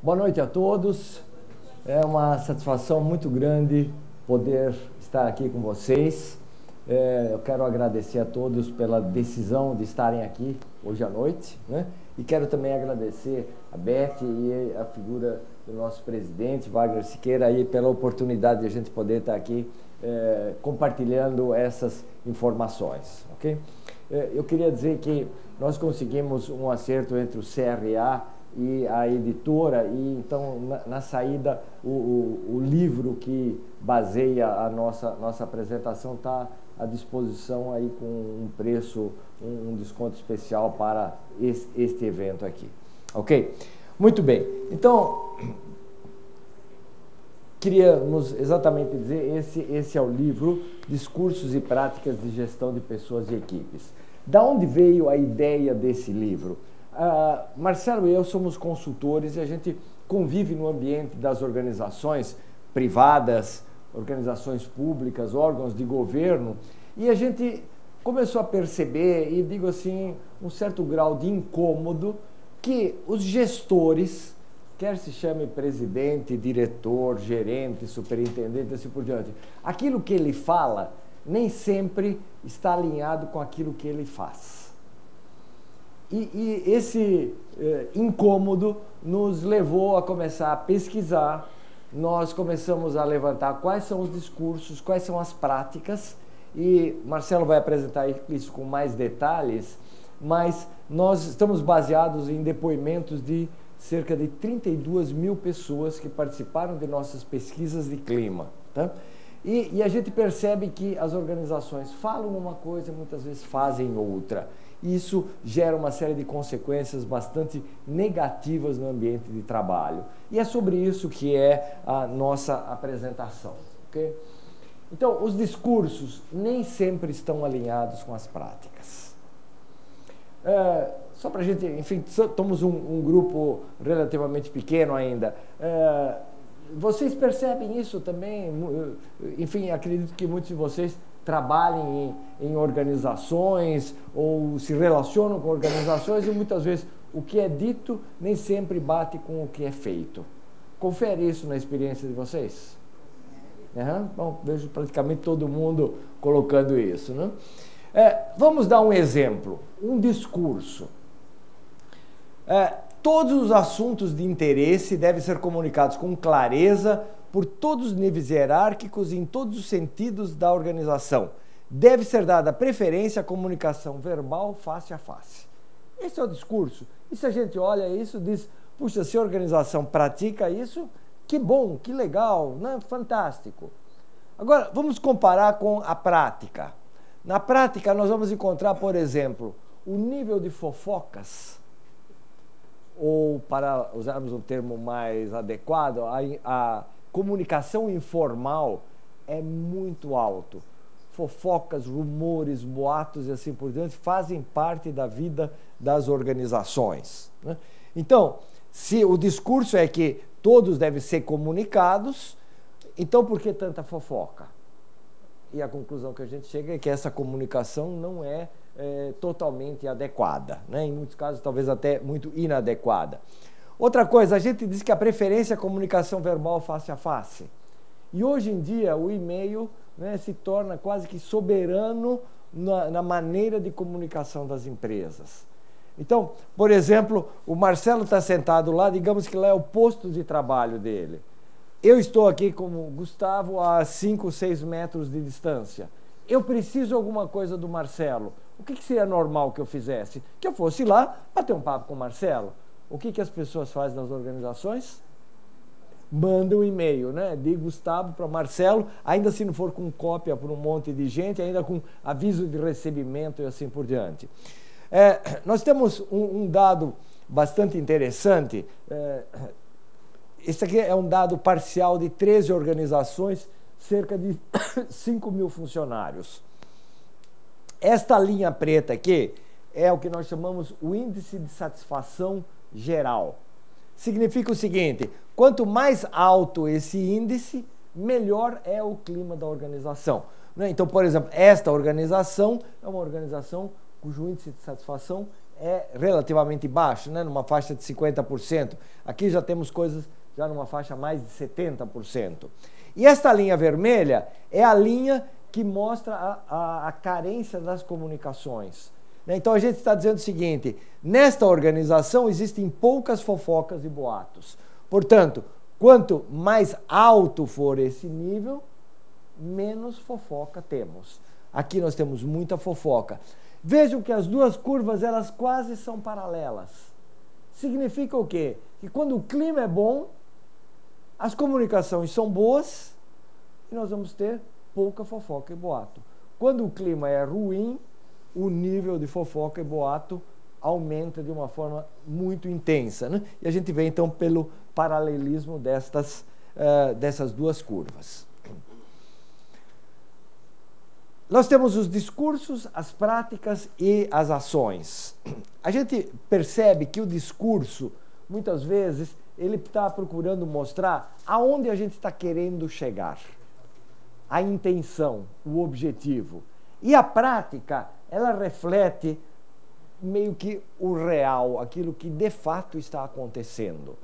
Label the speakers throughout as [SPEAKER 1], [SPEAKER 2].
[SPEAKER 1] Boa noite a todos. É uma satisfação muito grande poder estar aqui com vocês. Eu quero agradecer a todos pela decisão de estarem aqui hoje à noite, né? E quero também agradecer a Beth e a figura do nosso presidente, Wagner Siqueira, aí, pela oportunidade de a gente poder estar aqui compartilhando essas informações, ok? Eu queria dizer que nós conseguimos um acerto entre o CRA e a editora, e então na saída o livro que baseia a nossa apresentação está à disposição aí com um preço, um desconto especial para este evento aqui, ok? Muito bem, então queríamos exatamente dizer, esse é o livro Discursos e Práticas de Gestão de Pessoas e Equipes. Da onde veio a ideia desse livro? Marcelo e eu somos consultores e a gente convive no ambiente das organizações privadas, organizações públicas, órgãos de governo, e a gente começou a perceber, e digo assim, um certo grau de incômodo que os gestores, quer se chame presidente, diretor, gerente, superintendente, assim por diante, aquilo que ele fala nem sempre está alinhado com aquilo que ele faz. E esse incômodo nos levou a começar a pesquisar. Nós começamos a levantar quais são os discursos, quais são as práticas, e Marcelo vai apresentar isso com mais detalhes, mas nós estamos baseados em depoimentos de cerca de 32 mil pessoas que participaram de nossas pesquisas de clima, tá? E a gente percebe que as organizações falam uma coisa, muitas vezes fazem outra. Isso gera uma série de consequências bastante negativas no ambiente de trabalho. E é sobre isso que é a nossa apresentação, ok? Então, os discursos nem sempre estão alinhados com as práticas. Só para a gente, enfim, somos um grupo relativamente pequeno ainda. Vocês percebem isso também? Enfim, acredito que muitos de vocês trabalhem em organizações ou se relacionam com organizações e muitas vezes o que é dito nem sempre bate com o que é feito. Confere isso na experiência de vocês? Bom, vejo praticamente todo mundo colocando isso, né? Vamos dar um exemplo, um discurso. Todos os assuntos de interesse devem ser comunicados com clareza por todos os níveis hierárquicos e em todos os sentidos da organização. Deve ser dada preferência à comunicação verbal face a face. Esse é o discurso. E se a gente olha isso, diz, puxa, se a organização pratica isso, que bom, que legal, né? Fantástico. Agora, vamos comparar com a prática. Na prática, nós vamos encontrar, por exemplo, o nível de fofocas, ou, para usarmos um termo mais adequado, a comunicação informal é muito alto. Fofocas, rumores, boatos e assim por diante fazem parte da vida das organizações, né? Então, se o discurso é que todos devem ser comunicados, então por que tanta fofoca? E a conclusão que a gente chega é que essa comunicação não é totalmente adequada, né? Em muitos casos, talvez até muito inadequada. Outra coisa, a gente diz que a preferência é a comunicação verbal face a face. E hoje em dia o e-mail, né, se torna quase que soberano na maneira de comunicação das empresas. Então, por exemplo, o Marcelo está sentado lá, digamos que lá é o posto de trabalho dele. Eu estou aqui como Gustavo a 5, 6 metros de distância. Eu preciso de alguma coisa do Marcelo. O que seria normal que eu fizesse? Que eu fosse lá bater um papo com o Marcelo. O que as pessoas fazem nas organizações? Mandam um e-mail, né? De Gustavo para Marcelo, ainda se não for com cópia para um monte de gente, ainda com aviso de recebimento e assim por diante. Nós temos um dado bastante interessante. Esse aqui é um dado parcial de 13 organizações, cerca de 5 mil funcionários. Esta linha preta aqui é o que nós chamamos o índice de satisfação geral. Significa o seguinte, quanto mais alto esse índice, melhor é o clima da organização, né? Então, por exemplo, esta organização é uma organização cujo índice de satisfação é relativamente baixo, né? Numa faixa de 50%. Aqui já temos coisas já numa faixa mais de 70%. E esta linha vermelha é a linha que mostra a carência das comunicações. Então a gente está dizendo o seguinte, nesta organização existem poucas fofocas e boatos. Portanto, quanto mais alto for esse nível, menos fofoca temos. Aqui nós temos muita fofoca. Vejam que as duas curvas, elas quase são paralelas. Significa o quê? Que quando o clima é bom, as comunicações são boas e nós vamos ter pouca fofoca e boato. Quando o clima é ruim, o nível de fofoca e boato aumenta de uma forma muito intensa, né? E a gente vê então pelo paralelismo dessas duas curvas. Nós temos os discursos, as práticas e as ações. A gente percebe que o discurso, muitas vezes, ele está procurando mostrar aonde a gente está querendo chegar. A intenção, o objetivo. E a prática, ela reflete meio que o real, aquilo que de fato está acontecendo.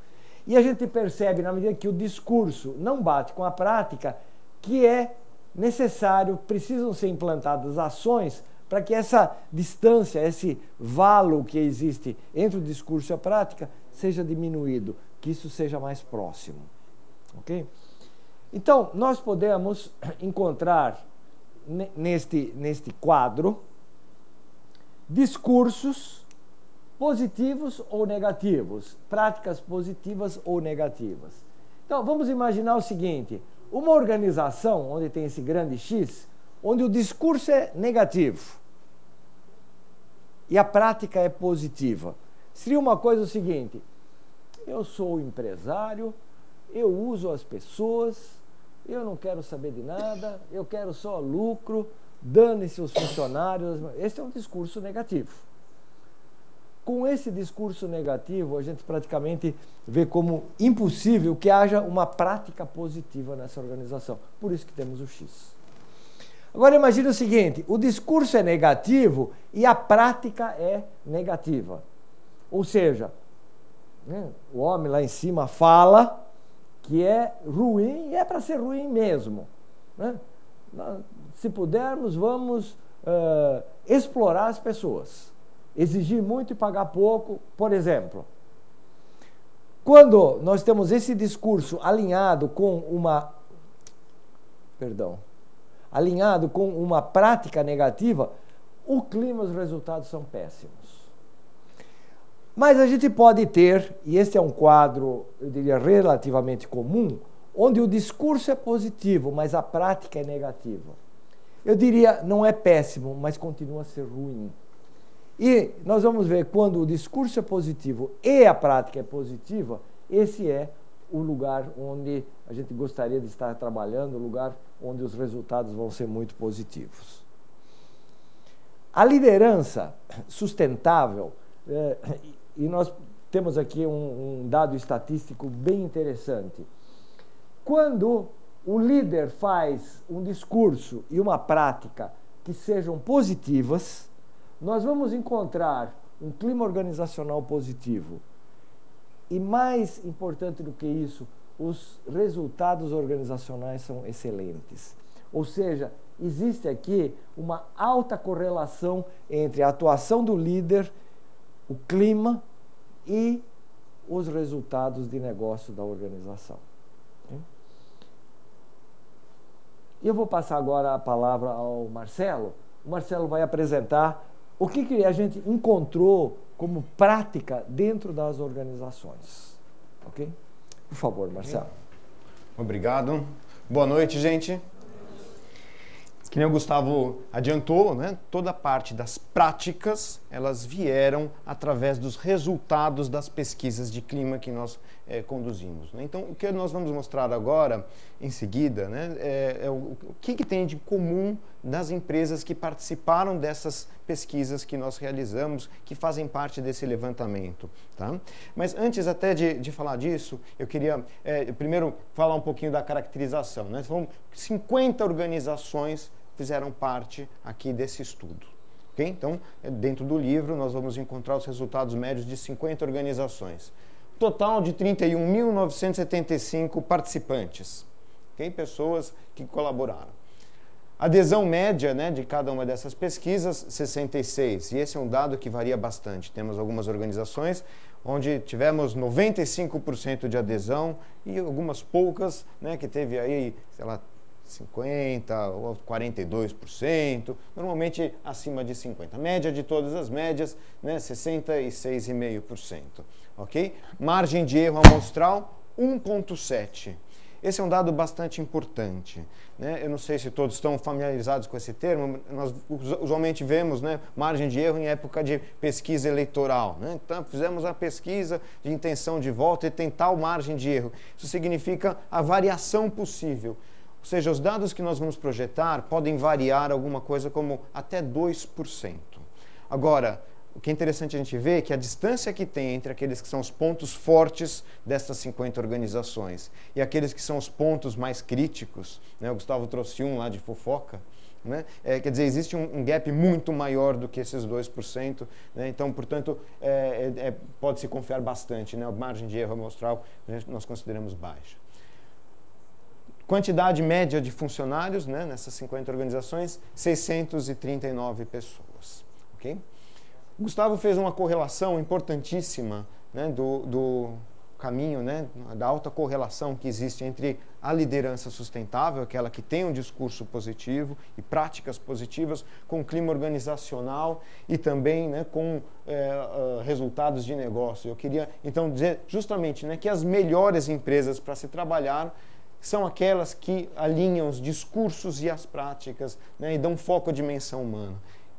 [SPEAKER 1] E a gente percebe, na medida que o discurso não bate com a prática, que é necessário, precisam ser implantadas ações para que essa distância, esse valo que existe entre o discurso e a prática seja diminuído, que isso seja mais próximo. Ok? Então, nós podemos encontrar neste quadro discursos positivos ou negativos, práticas positivas ou negativas. Então, vamos imaginar o seguinte, uma organização onde tem esse grande X, onde o discurso é negativo e a prática é positiva. Seria uma coisa o seguinte, eu sou empresário, eu uso as pessoas, eu não quero saber de nada, eu quero só lucro, dane-se os funcionários. Esse é um discurso negativo. Com esse discurso negativo, a gente praticamente vê como impossível que haja uma prática positiva nessa organização. Por isso que temos o X. Agora imagine o seguinte, o discurso é negativo e a prática é negativa. Ou seja, né, o homem lá em cima fala que é ruim e é para ser ruim mesmo. Né? Se pudermos, vamos explorar as pessoas. Exigir muito e pagar pouco, por exemplo. Quando nós temos esse discurso alinhado com alinhado com uma prática negativa, o clima e os resultados são péssimos. Mas a gente pode ter, e esse é um quadro, eu diria, relativamente comum, onde o discurso é positivo, mas a prática é negativa. Eu diria, não é péssimo, mas continua a ser ruim. E nós vamos ver, quando o discurso é positivo e a prática é positiva, esse é o lugar onde a gente gostaria de estar trabalhando, o lugar onde os resultados vão ser muito positivos. A liderança sustentável, e nós temos aqui um dado estatístico bem interessante. Quando o líder faz um discurso e uma prática que sejam positivas, nós vamos encontrar um clima organizacional positivo. E mais importante do que isso, os resultados organizacionais são excelentes. Ou seja, existe aqui uma alta correlação entre a atuação do líder, o clima e os resultados de negócio da organização. Eu vou passar agora a palavra ao Marcelo. O Marcelo vai apresentar o que a gente encontrou como prática dentro das organizações. Ok? Por favor, Marcelo.
[SPEAKER 2] Obrigado. Boa noite, gente. Que nem o Gustavo adiantou, né? Toda a parte das práticas, elas vieram através dos resultados das pesquisas de clima que nós conduzimos. Né? Então, o que nós vamos mostrar agora, em seguida, né, é o que tem de comum das empresas que participaram dessas pesquisas que nós realizamos, que fazem parte desse levantamento. Tá? Mas antes até de falar disso, eu queria primeiro falar um pouquinho da caracterização. Né? Então, 50 organizações fizeram parte aqui desse estudo. Okay? Então, dentro do livro, nós vamos encontrar os resultados médios de 50 organizações. Total de 31.975 participantes, okay? Pessoas que colaboraram. Adesão média, né, de cada uma dessas pesquisas, 66. E esse é um dado que varia bastante. Temos algumas organizações onde tivemos 95% de adesão e algumas poucas, né, que teve aí, sei lá, 50% ou 42%, normalmente acima de 50%. A média de todas as médias, né, 66,5%. Ok? Margem de erro amostral, 1,7%. Esse é um dado bastante importante, né? Eu não sei se todos estão familiarizados com esse termo, nós usualmente vemos, né, margem de erro em época de pesquisa eleitoral, né? Então, fizemos a pesquisa de intenção de voto e tem tal margem de erro. Isso significa a variação possível. Ou seja, os dados que nós vamos projetar podem variar alguma coisa como até 2%. Agora, o que é interessante a gente ver é que a distância que tem entre aqueles que são os pontos fortes dessas 50 organizações e aqueles que são os pontos mais críticos, né? O Gustavo trouxe um lá de fofoca, né? Quer dizer, existe um gap muito maior do que esses 2%, né? Então, portanto, pode-se confiar bastante, né? A margem de erro amostral nós consideramos baixa. Quantidade média de funcionários, né, nessas 50 organizações, 639 pessoas. Okay? Gustavo fez uma correlação importantíssima, né, do caminho, né, da alta correlação que existe entre a liderança sustentável, aquela que tem um discurso positivo e práticas positivas, com o clima organizacional e também, né, com resultados de negócio. Eu queria, então, dizer justamente, né, que as melhores empresas para se trabalhar são aquelas que alinham os discursos e as práticas, né, e dão foco à dimensão humana.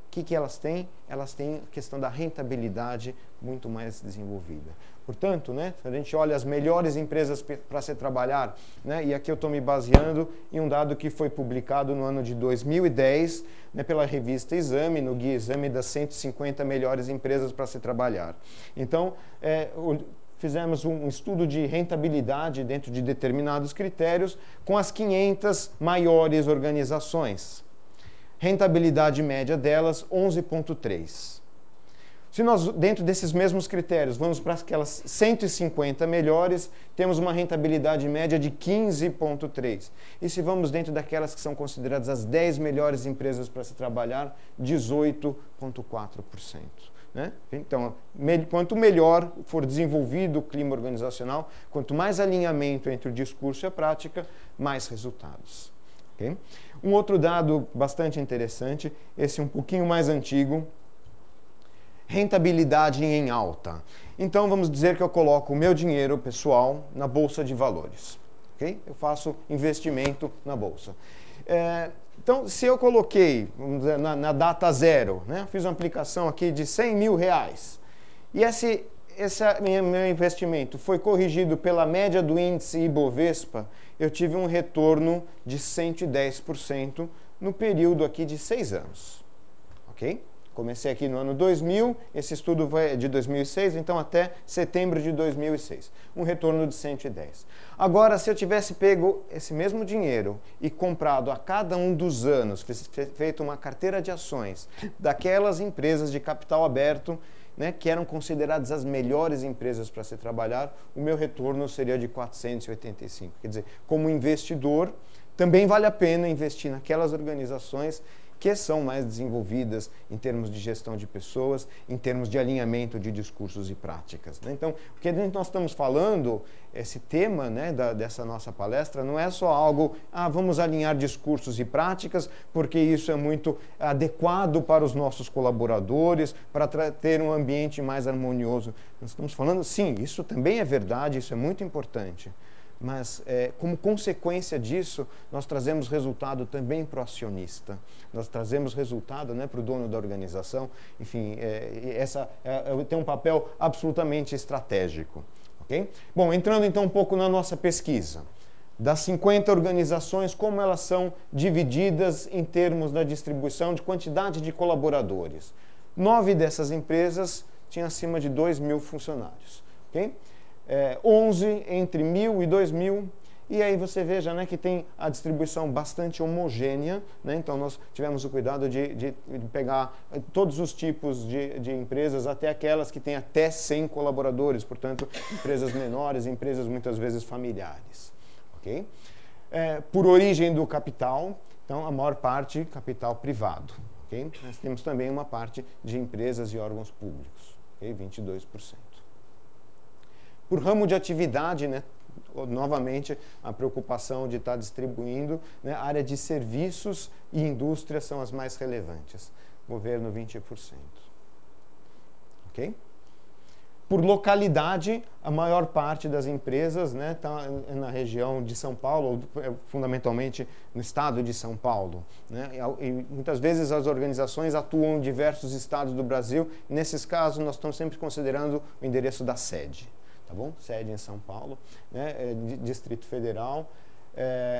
[SPEAKER 2] O que elas têm? Elas têm a questão da rentabilidade muito mais desenvolvida. Portanto, né, se a gente olha as melhores empresas para se trabalhar, né, e aqui eu estou me baseando em um dado que foi publicado no ano de 2010, né, pela revista Exame, no Guia Exame das 150 melhores empresas para se trabalhar. Então, fizemos um estudo de rentabilidade dentro de determinados critérios com as 500 maiores organizações. Rentabilidade média delas, 11,3. Se nós, dentro desses mesmos critérios, vamos para aquelas 150 melhores, temos uma rentabilidade média de 15,3. E se vamos dentro daquelas que são consideradas as 10 melhores empresas para se trabalhar, 18,4%. Né? Então, quanto melhor for desenvolvido o clima organizacional, quanto mais alinhamento entre o discurso e a prática, mais resultados. Okay? Um outro dado bastante interessante, esse um pouquinho mais antigo, rentabilidade em alta. Então, vamos dizer que eu coloco o meu dinheiro pessoal na Bolsa de Valores. Okay? Eu faço investimento na Bolsa. Então, se eu coloquei, vamos dizer, na data zero, né, fiz uma aplicação aqui de R$100.000 e esse meu investimento foi corrigido pela média do índice Ibovespa, eu tive um retorno de 110% no período aqui de 6 anos. Ok? Comecei aqui no ano 2000, esse estudo foi de 2006, então até setembro de 2006. Um retorno de 110. Agora, se eu tivesse pego esse mesmo dinheiro e comprado a cada um dos anos, feito uma carteira de ações daquelas empresas de capital aberto, né, que eram consideradas as melhores empresas para se trabalhar, o meu retorno seria de 485. Quer dizer, como investidor, também vale a pena investir naquelas organizações que são mais desenvolvidas em termos de gestão de pessoas, em termos de alinhamento de discursos e práticas. Né? Então, o que nós estamos falando, esse tema, né, dessa nossa palestra, não é só algo, vamos alinhar discursos e práticas, porque isso é muito adequado para os nossos colaboradores, para ter um ambiente mais harmonioso. Nós estamos falando, sim, isso também é verdade, isso é muito importante. Mas, como consequência disso, nós trazemos resultado também para o acionista. Nós trazemos resultado, né, para o dono da organização. Enfim, tem um papel absolutamente estratégico. Okay? Bom, entrando então um pouco na nossa pesquisa. Das 50 organizações, como elas são divididas em termos da distribuição de quantidade de colaboradores. 9 dessas empresas tinham acima de 2.000 funcionários. Okay? 11 entre 1.000 e 2.000 E aí você veja, né, que tem a distribuição bastante homogênea, né? Então nós tivemos o cuidado de pegar todos os tipos de empresas, até aquelas que têm até 100 colaboradores, portanto, empresas menores, empresas muitas vezes familiares. Okay? Por origem do capital, então a maior parte capital privado. Okay? Nós temos também uma parte de empresas e órgãos públicos, okay? 22%. Por ramo de atividade, né? Novamente, a preocupação de estar distribuindo, né? A área de serviços e indústria são as mais relevantes. Governo, 20%. Ok? Por localidade, a maior parte das empresas está na região de São Paulo, fundamentalmente no estado de São Paulo. Né? E muitas vezes as organizações atuam em diversos estados do Brasil. Nesses casos, nós estamos sempre considerando o endereço da sede. Tá bom? Sede em São Paulo, né? Distrito Federal.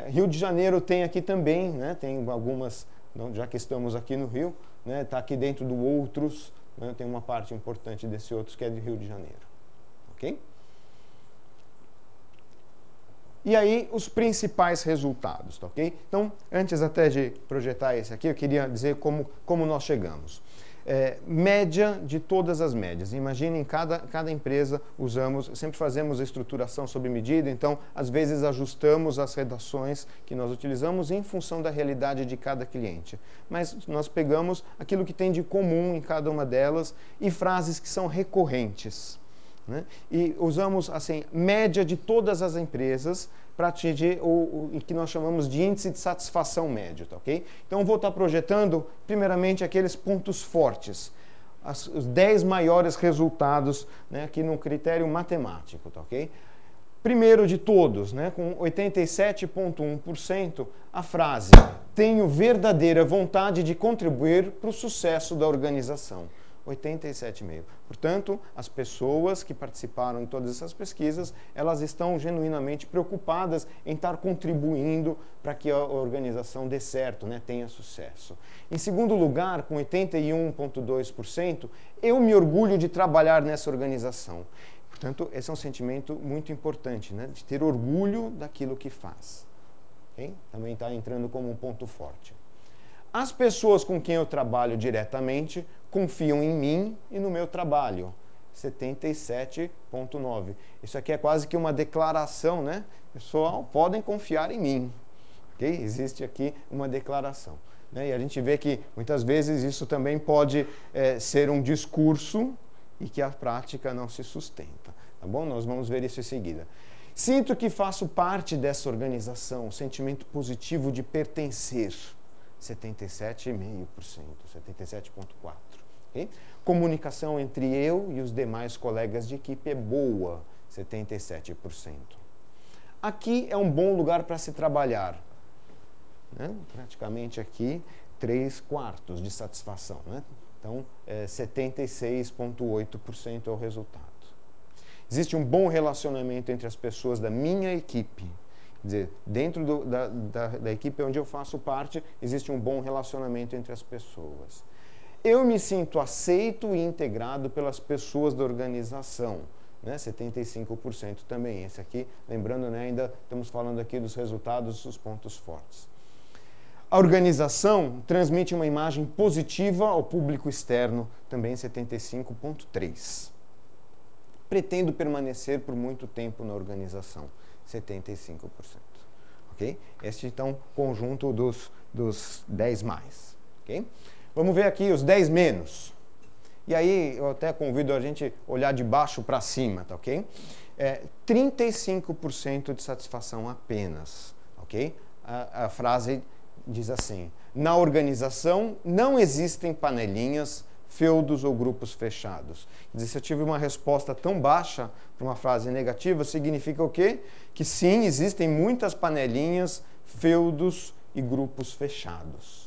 [SPEAKER 2] Rio de Janeiro tem aqui também, né? Tem algumas, já que estamos aqui no Rio, né? Está aqui dentro do outros, né? Tem uma parte importante desse outros que é de Rio de Janeiro. Ok? E aí, os principais resultados, tá ok? Então, antes até de projetar esse aqui, eu queria dizer como nós chegamos. Média de todas as médias. Imaginem, cada empresa sempre fazemos a estruturação sob medida, então às vezes ajustamos as redações que nós utilizamos em função da realidade de cada cliente. Mas nós pegamos aquilo que tem de comum em cada uma delas e frases que são recorrentes. Né? E usamos assim, média de todas as empresas para atingir o que nós chamamos de índice de satisfação médio, tá, ok? Então vou estar projetando primeiramente aqueles pontos fortes, os 10 maiores resultados, né, aqui no critério matemático, tá, ok? Primeiro de todos, né, com 87,1%, a frase: tenho verdadeira vontade de contribuir para o sucesso da organização. 87,5%. Portanto, as pessoas que participaram em todas essas pesquisas, elas estão genuinamente preocupadas em estar contribuindo para que a organização dê certo, né, tenha sucesso. Em segundo lugar, com 81,2%, eu me orgulho de trabalhar nessa organização. Portanto, esse é um sentimento muito importante, né, de ter orgulho daquilo que faz. Okay? Também está entrando como um ponto forte. As pessoas com quem eu trabalho diretamente confiam em mim e no meu trabalho. 77,9%. Isso aqui é quase que uma declaração, né? Pessoal, podem confiar em mim. Okay? Existe aqui uma declaração. Né? E a gente vê que muitas vezes isso também pode ser um discurso e que a prática não se sustenta. Tá bom? Nós vamos ver isso em seguida. Sinto que faço parte dessa organização, sentimento positivo de pertencer. 77,5%, 77,4%. Okay? Comunicação entre eu e os demais colegas de equipe é boa, 77%. Aqui é um bom lugar para se trabalhar. Né? Praticamente aqui, 3/4 de satisfação. Né? Então, 76,8% é o resultado. Existe um bom relacionamento entre as pessoas da minha equipe. Quer dizer, dentro da equipe onde eu faço parte, existe um bom relacionamento entre as pessoas. Eu me sinto aceito e integrado pelas pessoas da organização, né? 75% também. Esse aqui, lembrando, né, ainda estamos falando aqui dos resultados, dos pontos fortes. A organização transmite uma imagem positiva ao público externo, também 75,3%. Pretendo permanecer por muito tempo na organização, 75%. Ok? Este, então, conjunto dos 10 mais. Ok? Vamos ver aqui os 10 menos. E aí, eu até convido a gente olhar de baixo para cima, tá ok? 35% de satisfação apenas, ok? A frase diz assim: na organização não existem panelinhas, feudos ou grupos fechados. Quer dizer, se eu tive uma resposta tão baixa para uma frase negativa, significa o quê? Que sim, existem muitas panelinhas, feudos e grupos fechados.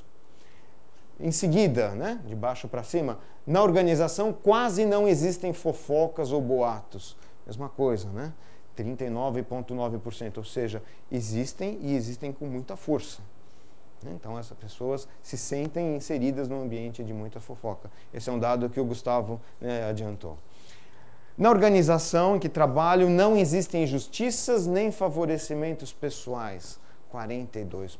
[SPEAKER 2] Em seguida, né, de baixo para cima, na organização quase não existem fofocas ou boatos. Mesma coisa, né? 39,9%, ou seja, existem e existem com muita força. Então, essas pessoas se sentem inseridas num ambiente de muita fofoca. Esse é um dado que o Gustavo adiantou. Na organização em que trabalho não existem injustiças nem favorecimentos pessoais, 42%.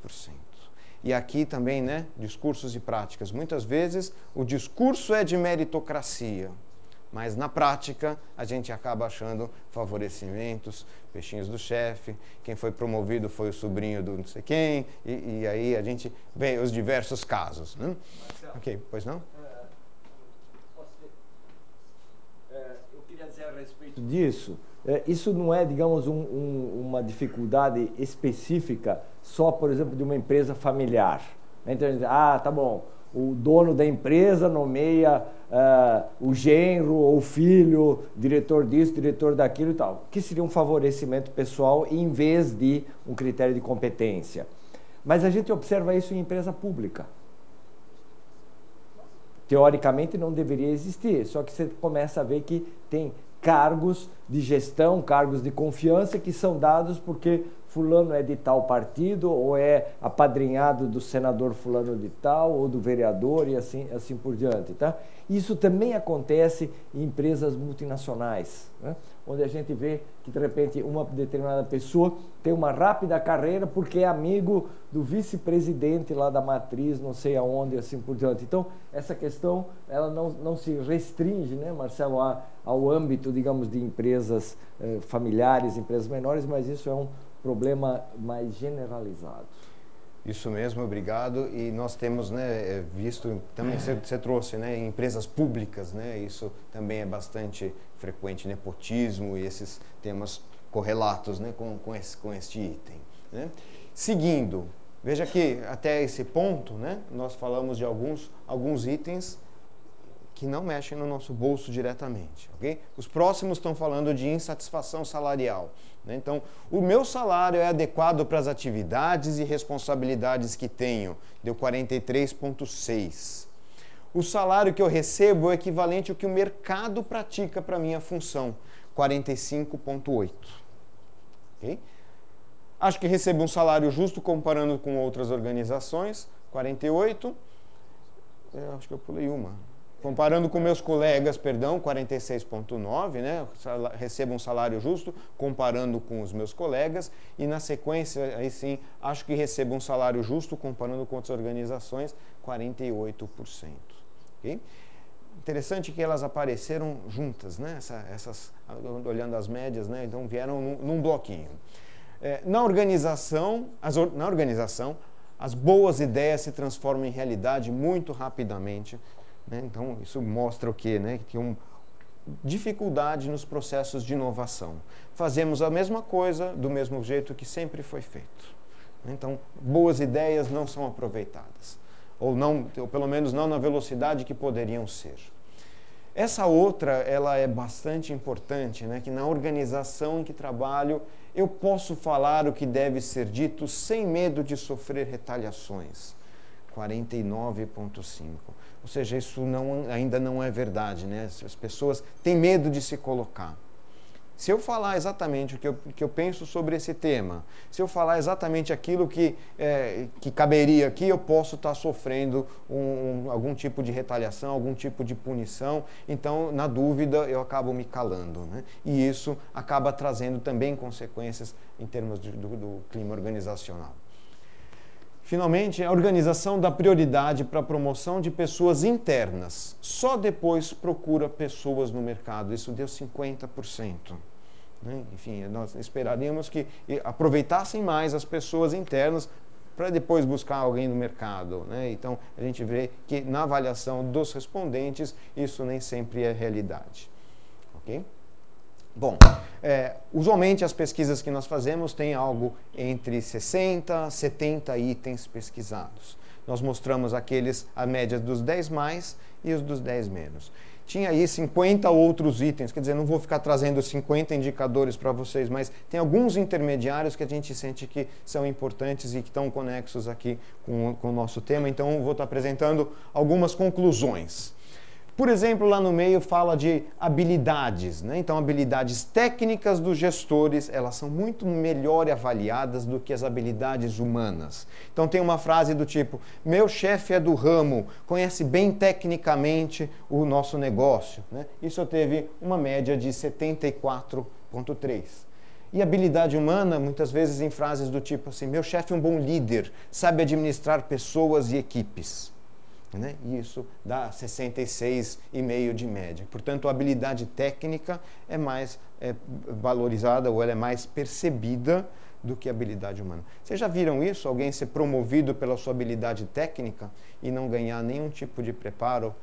[SPEAKER 2] E aqui também, né, discursos e práticas. Muitas vezes o discurso é de meritocracia, mas na prática a gente acaba achando favorecimentos, peixinhos do chefe, quem foi promovido foi o sobrinho do não sei quem, e aí a gente vê os diversos casos. Né? Ok, pois não?
[SPEAKER 1] Eu queria dizer a respeito disso, isso não é, digamos, uma dificuldade específica só, por exemplo, de uma empresa familiar. Então, tá bom, o dono da empresa nomeia o genro ou o filho, diretor disso, diretor daquilo e tal, que seria um favorecimento pessoal em vez de um critério de competência. Mas a gente observa isso em empresa pública. Teoricamente não deveria existir, só que você começa a ver que tem cargos de gestão, cargos de confiança que são dados porque fulano é de tal partido ou é apadrinhado do senador fulano de tal ou do vereador e assim por diante, tá? Isso também acontece em empresas multinacionais, né? Onde a gente vê que de repente uma determinada pessoa tem uma rápida carreira porque é amigo do vice-presidente lá da matriz, não sei aonde, assim por diante. Então, essa questão ela não se restringe, né, Marcelo, ao âmbito, digamos, de empresas familiares, empresas menores, mas isso é um problema mais generalizado.
[SPEAKER 2] Isso mesmo, obrigado. E nós temos, né, visto, também você trouxe, né, em empresas públicas, né, isso também é bastante frequente, nepotismo e esses temas correlatos, né, com este item. Né? Seguindo, veja que até esse ponto, né, nós falamos de alguns itens que não mexem no nosso bolso diretamente, ok? Os próximos estão falando de insatisfação salarial. Né? Então, o meu salário é adequado para as atividades e responsabilidades que tenho, deu 43,6. O salário que eu recebo é equivalente ao que o mercado pratica para a minha função, 45,8. Okay? Acho que recebo um salário justo comparando com outras organizações, 48. Acho que eu pulei uma. Comparando com meus colegas, 46,9, né? Recebo um salário justo, comparando com os meus colegas, e na sequência, aí sim, acho que recebo um salário justo, comparando com outras organizações, 48%. Okay? Interessante que elas apareceram juntas, né? Essas, olhando as médias, né? Então vieram num bloquinho. Na organização, as boas ideias se transformam em realidade muito rapidamente. Então, isso mostra o quê? Né? Que tem dificuldade nos processos de inovação. Fazemos a mesma coisa do mesmo jeito que sempre foi feito. Então, boas ideias não são aproveitadas. Ou pelo menos não na velocidade que poderiam ser. Essa outra, ela é bastante importante, né? Que na organização em que trabalho, eu posso falar o que deve ser dito sem medo de sofrer retaliações. 49,5. Ou seja, isso ainda não é verdade, né? As pessoas têm medo de se colocar. Se eu falar exatamente o que eu penso sobre esse tema, se eu falar exatamente aquilo que caberia aqui, eu posso estar sofrendo algum tipo de retaliação, algum tipo de punição. Então, na dúvida, eu acabo me calando, né? E isso acaba trazendo também consequências em termos do clima organizacional. Finalmente, a organização dá prioridade para a promoção de pessoas internas. Só depois procura pessoas no mercado. Isso deu 50%. Né? Enfim, nós esperaríamos que aproveitassem mais as pessoas internas para depois buscar alguém no mercado. Né? Então, a gente vê que na avaliação dos respondentes, isso nem sempre é realidade. Ok? Bom, usualmente as pesquisas que nós fazemos têm algo entre 60 a 70 itens pesquisados. Nós mostramos a média dos 10 mais e os dos 10 menos. Tinha aí 50 outros itens, quer dizer, não vou ficar trazendo 50 indicadores para vocês, mas tem alguns intermediários que a gente sente que são importantes e que estão conexos aqui com o nosso tema, então vou estar apresentando algumas conclusões. Por exemplo, lá no meio fala de habilidades, né? Então, habilidades técnicas dos gestores, elas são muito melhor avaliadas do que as habilidades humanas. Então, tem uma frase do tipo, meu chefe é do ramo, conhece bem tecnicamente o nosso negócio, né? Isso teve uma média de 74,3. E habilidade humana, muitas vezes em frases do tipo assim, meu chefe é um bom líder, sabe administrar pessoas e equipes. Né? E isso dá 66,5 de média. Portanto, a habilidade técnica é mais valorizada ou ela é mais percebida do que a habilidade humana. Vocês já viram isso? Alguém ser promovido pela sua habilidade técnica e não ganhar nenhum tipo de preparo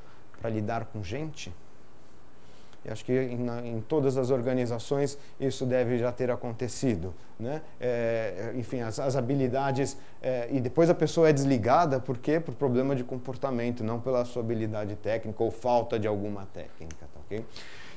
[SPEAKER 2] para lidar com gente? Eu acho que em todas as organizações isso deve já ter acontecido, né? Enfim, as habilidades... e depois a pessoa é desligada, por quê? Por problema de comportamento, não pela sua habilidade técnica ou falta de alguma técnica, tá, ok?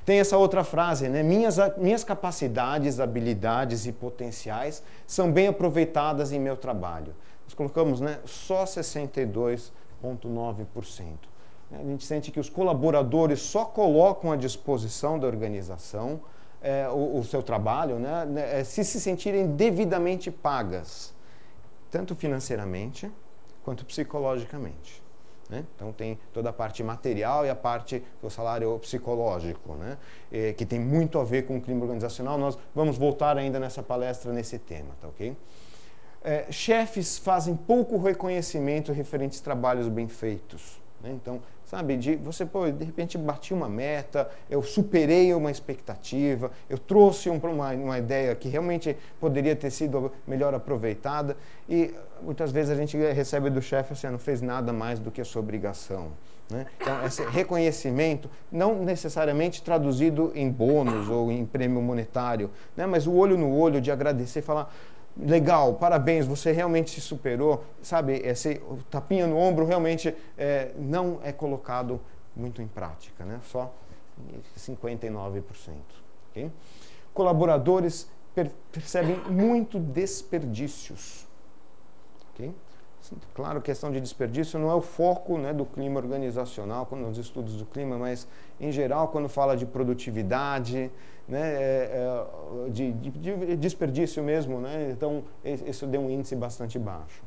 [SPEAKER 2] Tem essa outra frase, né? Minhas capacidades, habilidades e potenciais são bem aproveitadas em meu trabalho. Nós colocamos, né, só 62,9%. A gente sente que os colaboradores só colocam à disposição da organização o seu trabalho, né, se sentirem devidamente pagas, tanto financeiramente quanto psicologicamente. Né? Então tem toda a parte material e a parte do salário psicológico, né, que tem muito a ver com o clima organizacional. Nós vamos voltar ainda nessa palestra nesse tema, tá, ok? Chefes fazem pouco reconhecimento referente a trabalhos bem feitos. Né? Então, sabe, você, de repente, bati uma meta, eu superei uma expectativa, eu trouxe uma ideia que realmente poderia ter sido melhor aproveitada e muitas vezes a gente recebe do chefe assim, não fez nada mais do que a sua obrigação. Né? Então, esse reconhecimento, não necessariamente traduzido em bônus ou em prêmio monetário, né? Mas o olho no olho de agradecer e falar... Legal, parabéns, você realmente se superou, sabe, esse tapinha no ombro realmente não é colocado muito em prática, né? Só 59%. Okay? Colaboradores percebem muito desperdícios. Okay? Claro, questão de desperdício não é o foco, né, do clima organizacional, nos estudos do clima, mas em geral quando fala de produtividade, né, de desperdício mesmo, né, então isso deu um índice bastante baixo.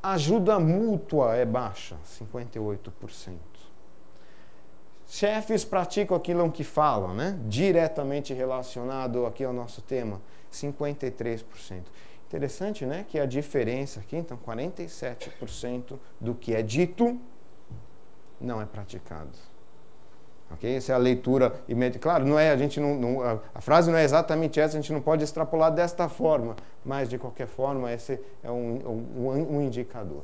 [SPEAKER 2] Ajuda mútua é baixa, 58%. Chefes praticam aquilo que falam, né, diretamente relacionado aqui ao nosso tema, 53%. Interessante, né, que a diferença aqui, então 47% do que é dito não é praticado. Ok? Essa é a leitura imediata. Claro, não é, a frase não é exatamente essa, a gente não pode extrapolar desta forma, mas de qualquer forma esse é um indicador.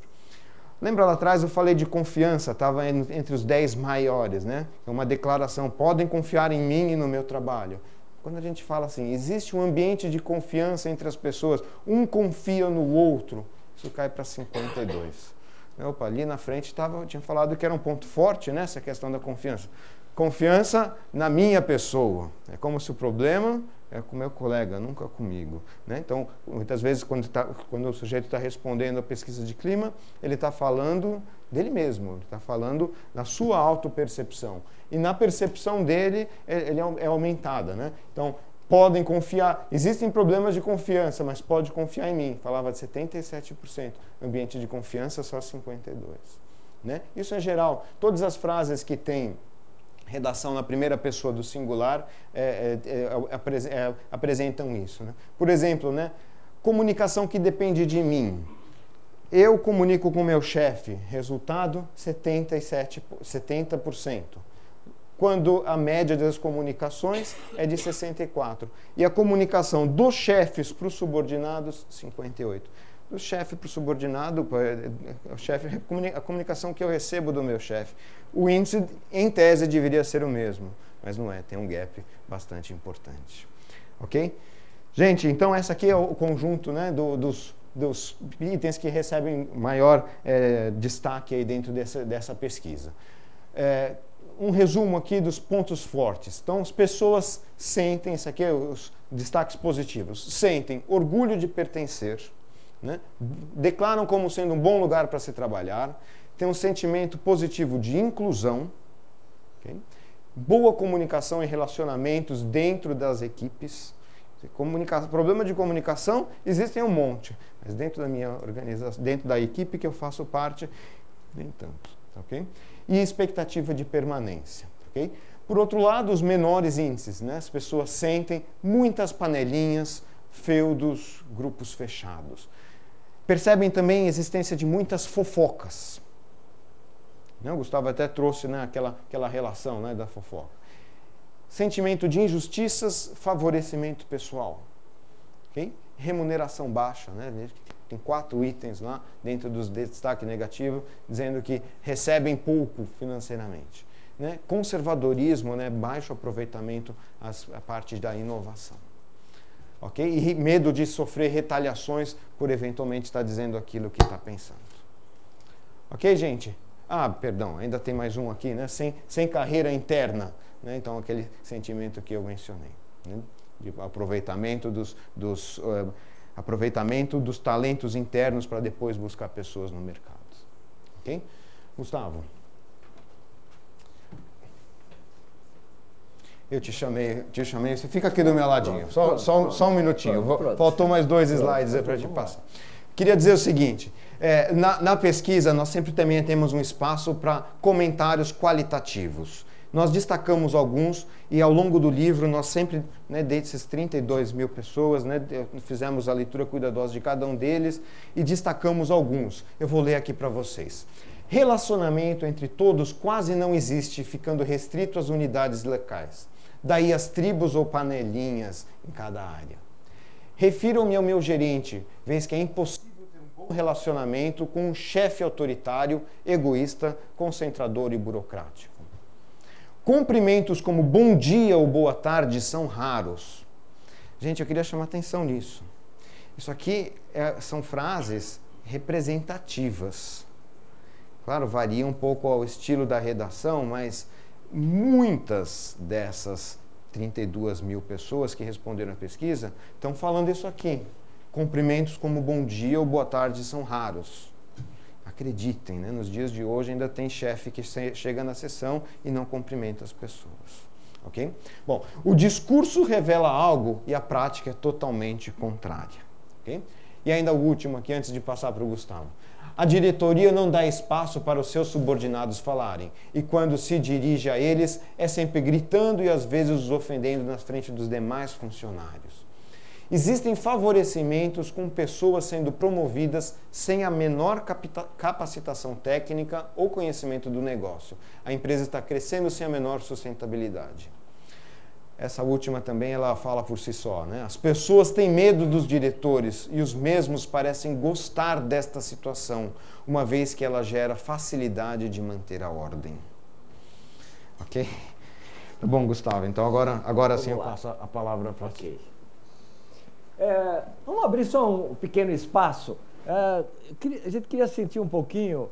[SPEAKER 2] Lembra lá atrás eu falei de confiança, estava entre os 10 maiores, né? Uma declaração, podem confiar em mim e no meu trabalho. Quando a gente fala assim, existe um ambiente de confiança entre as pessoas, um confia no outro, isso cai para 52. Opa, ali na frente eu tinha falado que era um ponto forte, né, essa questão da confiança. Confiança na minha pessoa. É como se o problema é com o meu colega, nunca comigo. Né? Então, muitas vezes, quando o sujeito está respondendo a pesquisa de clima, ele está falando dele mesmo, ele está falando da sua autopercepção. E na percepção dele, ele é aumentada. Né? Então, podem confiar, existem problemas de confiança, mas pode confiar em mim. Falava de 77%, ambiente de confiança só 52%. Né? Isso em geral, todas as frases que têm redação na primeira pessoa do singular apresentam isso. Né? Por exemplo, né? Comunicação que depende de mim. Eu comunico com o meu chefe, resultado 70%. Quando a média das comunicações é de 64%. E a comunicação dos chefes para os subordinados, 58%. Do chefe para o subordinado, a comunicação que eu recebo do meu chefe. O índice, em tese, deveria ser o mesmo, mas não é, tem um gap bastante importante. Ok? Gente, então essa aqui é o conjunto, né, dos itens que recebem maior destaque aí dentro dessa pesquisa. Um resumo aqui dos pontos fortes. Então, as pessoas sentem, isso aqui é os destaques positivos, sentem orgulho de pertencer, né? Declaram como sendo um bom lugar para se trabalhar, tem um sentimento positivo de inclusão, Okay? Boa comunicação e relacionamentos dentro das equipes. Problema de comunicação existem um monte, mas dentro da minha organização, dentro da equipe que eu faço parte, nem tanto. Okay? E expectativa de permanência. Okay? Por outro lado, os menores índices, né? As pessoas sentem muitas panelinhas, feudos, grupos fechados. Percebem também a existência de muitas fofocas. Né? O Gustavo até trouxe, né, aquela relação, né, da fofoca. Sentimento de injustiças, favorecimento pessoal. Okay? Remuneração baixa, né? Tem 4 itens lá dentro dos destaque negativo, dizendo que recebem pouco financeiramente. Né? Conservadorismo, né? Baixo aproveitamento a parte da inovação. Okay? E medo de sofrer retaliações por eventualmente estar dizendo aquilo que está pensando. Ok, gente? Ah, perdão, ainda tem mais um aqui, né? Sem carreira interna. Né? Então, aquele sentimento que eu mencionei. Né? De aproveitamento aproveitamento dos talentos internos para depois buscar pessoas no mercado. Ok? Gustavo. Eu te chamei, você fica aqui do meu ladinho. Só um minutinho. Faltou mais 2 slides para te passar. Queria dizer o seguinte, na pesquisa nós sempre também temos um espaço para comentários qualitativos. Nós destacamos alguns e ao longo do livro nós sempre, né, desses 32 mil pessoas, né, fizemos a leitura cuidadosa de cada um deles e destacamos alguns. Eu vou ler aqui para vocês. Relacionamento entre todos quase não existe, ficando restrito às unidades locais. Daí as tribos ou panelinhas em cada área. Refiro-me ao meu gerente, vez que é impossível ter um bom relacionamento com um chefe autoritário, egoísta, concentrador e burocrático. Cumprimentos como bom dia ou boa tarde são raros. Gente, eu queria chamar atenção nisso. Isso aqui são frases representativas. Claro, varia um pouco ao estilo da redação, mas muitas dessas 32 mil pessoas que responderam à pesquisa estão falando isso aqui. Cumprimentos como bom dia ou boa tarde são raros. Acreditem, né? Nos dias de hoje ainda tem chefe que chega na sessão e não cumprimenta as pessoas. Ok? Bom, o discurso revela algo e a prática é totalmente contrária. Okay? E ainda o último aqui, antes de passar para o Gustavo. A diretoria não dá espaço para os seus subordinados falarem, e quando se dirige a eles, é sempre gritando e às vezes os ofendendo na frente dos demais funcionários. Existem favorecimentos com pessoas sendo promovidas sem a menor capacitação técnica ou conhecimento do negócio. A empresa está crescendo sem a menor sustentabilidade. Essa última também ela fala por si só, né? As pessoas têm medo dos diretores e os mesmos parecem gostar desta situação, uma vez que ela gera facilidade de manter a ordem. Ok? Tá bom, Gustavo. Então agora sim eu passo a palavra para você.
[SPEAKER 1] Vamos abrir só um pequeno espaço. A gente queria sentir um pouquinho.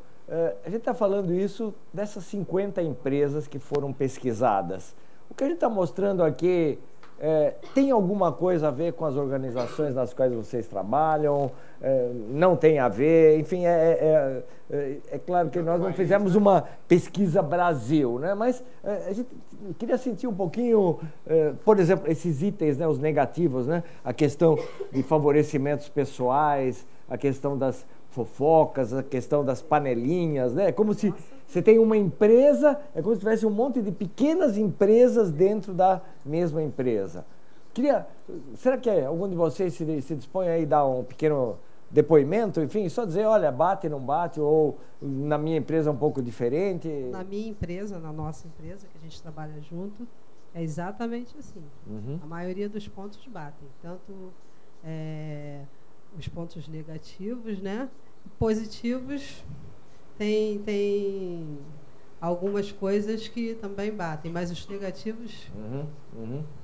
[SPEAKER 1] A gente está falando isso dessas 50 empresas que foram pesquisadas. O que a gente está mostrando aqui tem alguma coisa a ver com as organizações nas quais vocês trabalham? Não tem a ver? Enfim, é claro que nós não fizemos uma pesquisa Brasil, né? Mas a gente queria sentir um pouquinho, por exemplo, esses itens, né, os negativos, né? A questão de favorecimentos pessoais, a questão das fofocas, a questão das panelinhas, né? É como se você tem uma empresa, é como se tivesse um monte de pequenas empresas dentro da mesma empresa. Será que algum de vocês se dispõe aí a dar um pequeno depoimento, enfim, só dizer, olha, bate, não bate, ou na minha empresa é um pouco diferente?
[SPEAKER 3] Na minha empresa, na nossa empresa, que a gente trabalha junto, é exatamente assim. Uhum. A maioria dos pontos batem, tanto os pontos negativos, né? Positivos, tem algumas coisas que também batem, mas os negativos,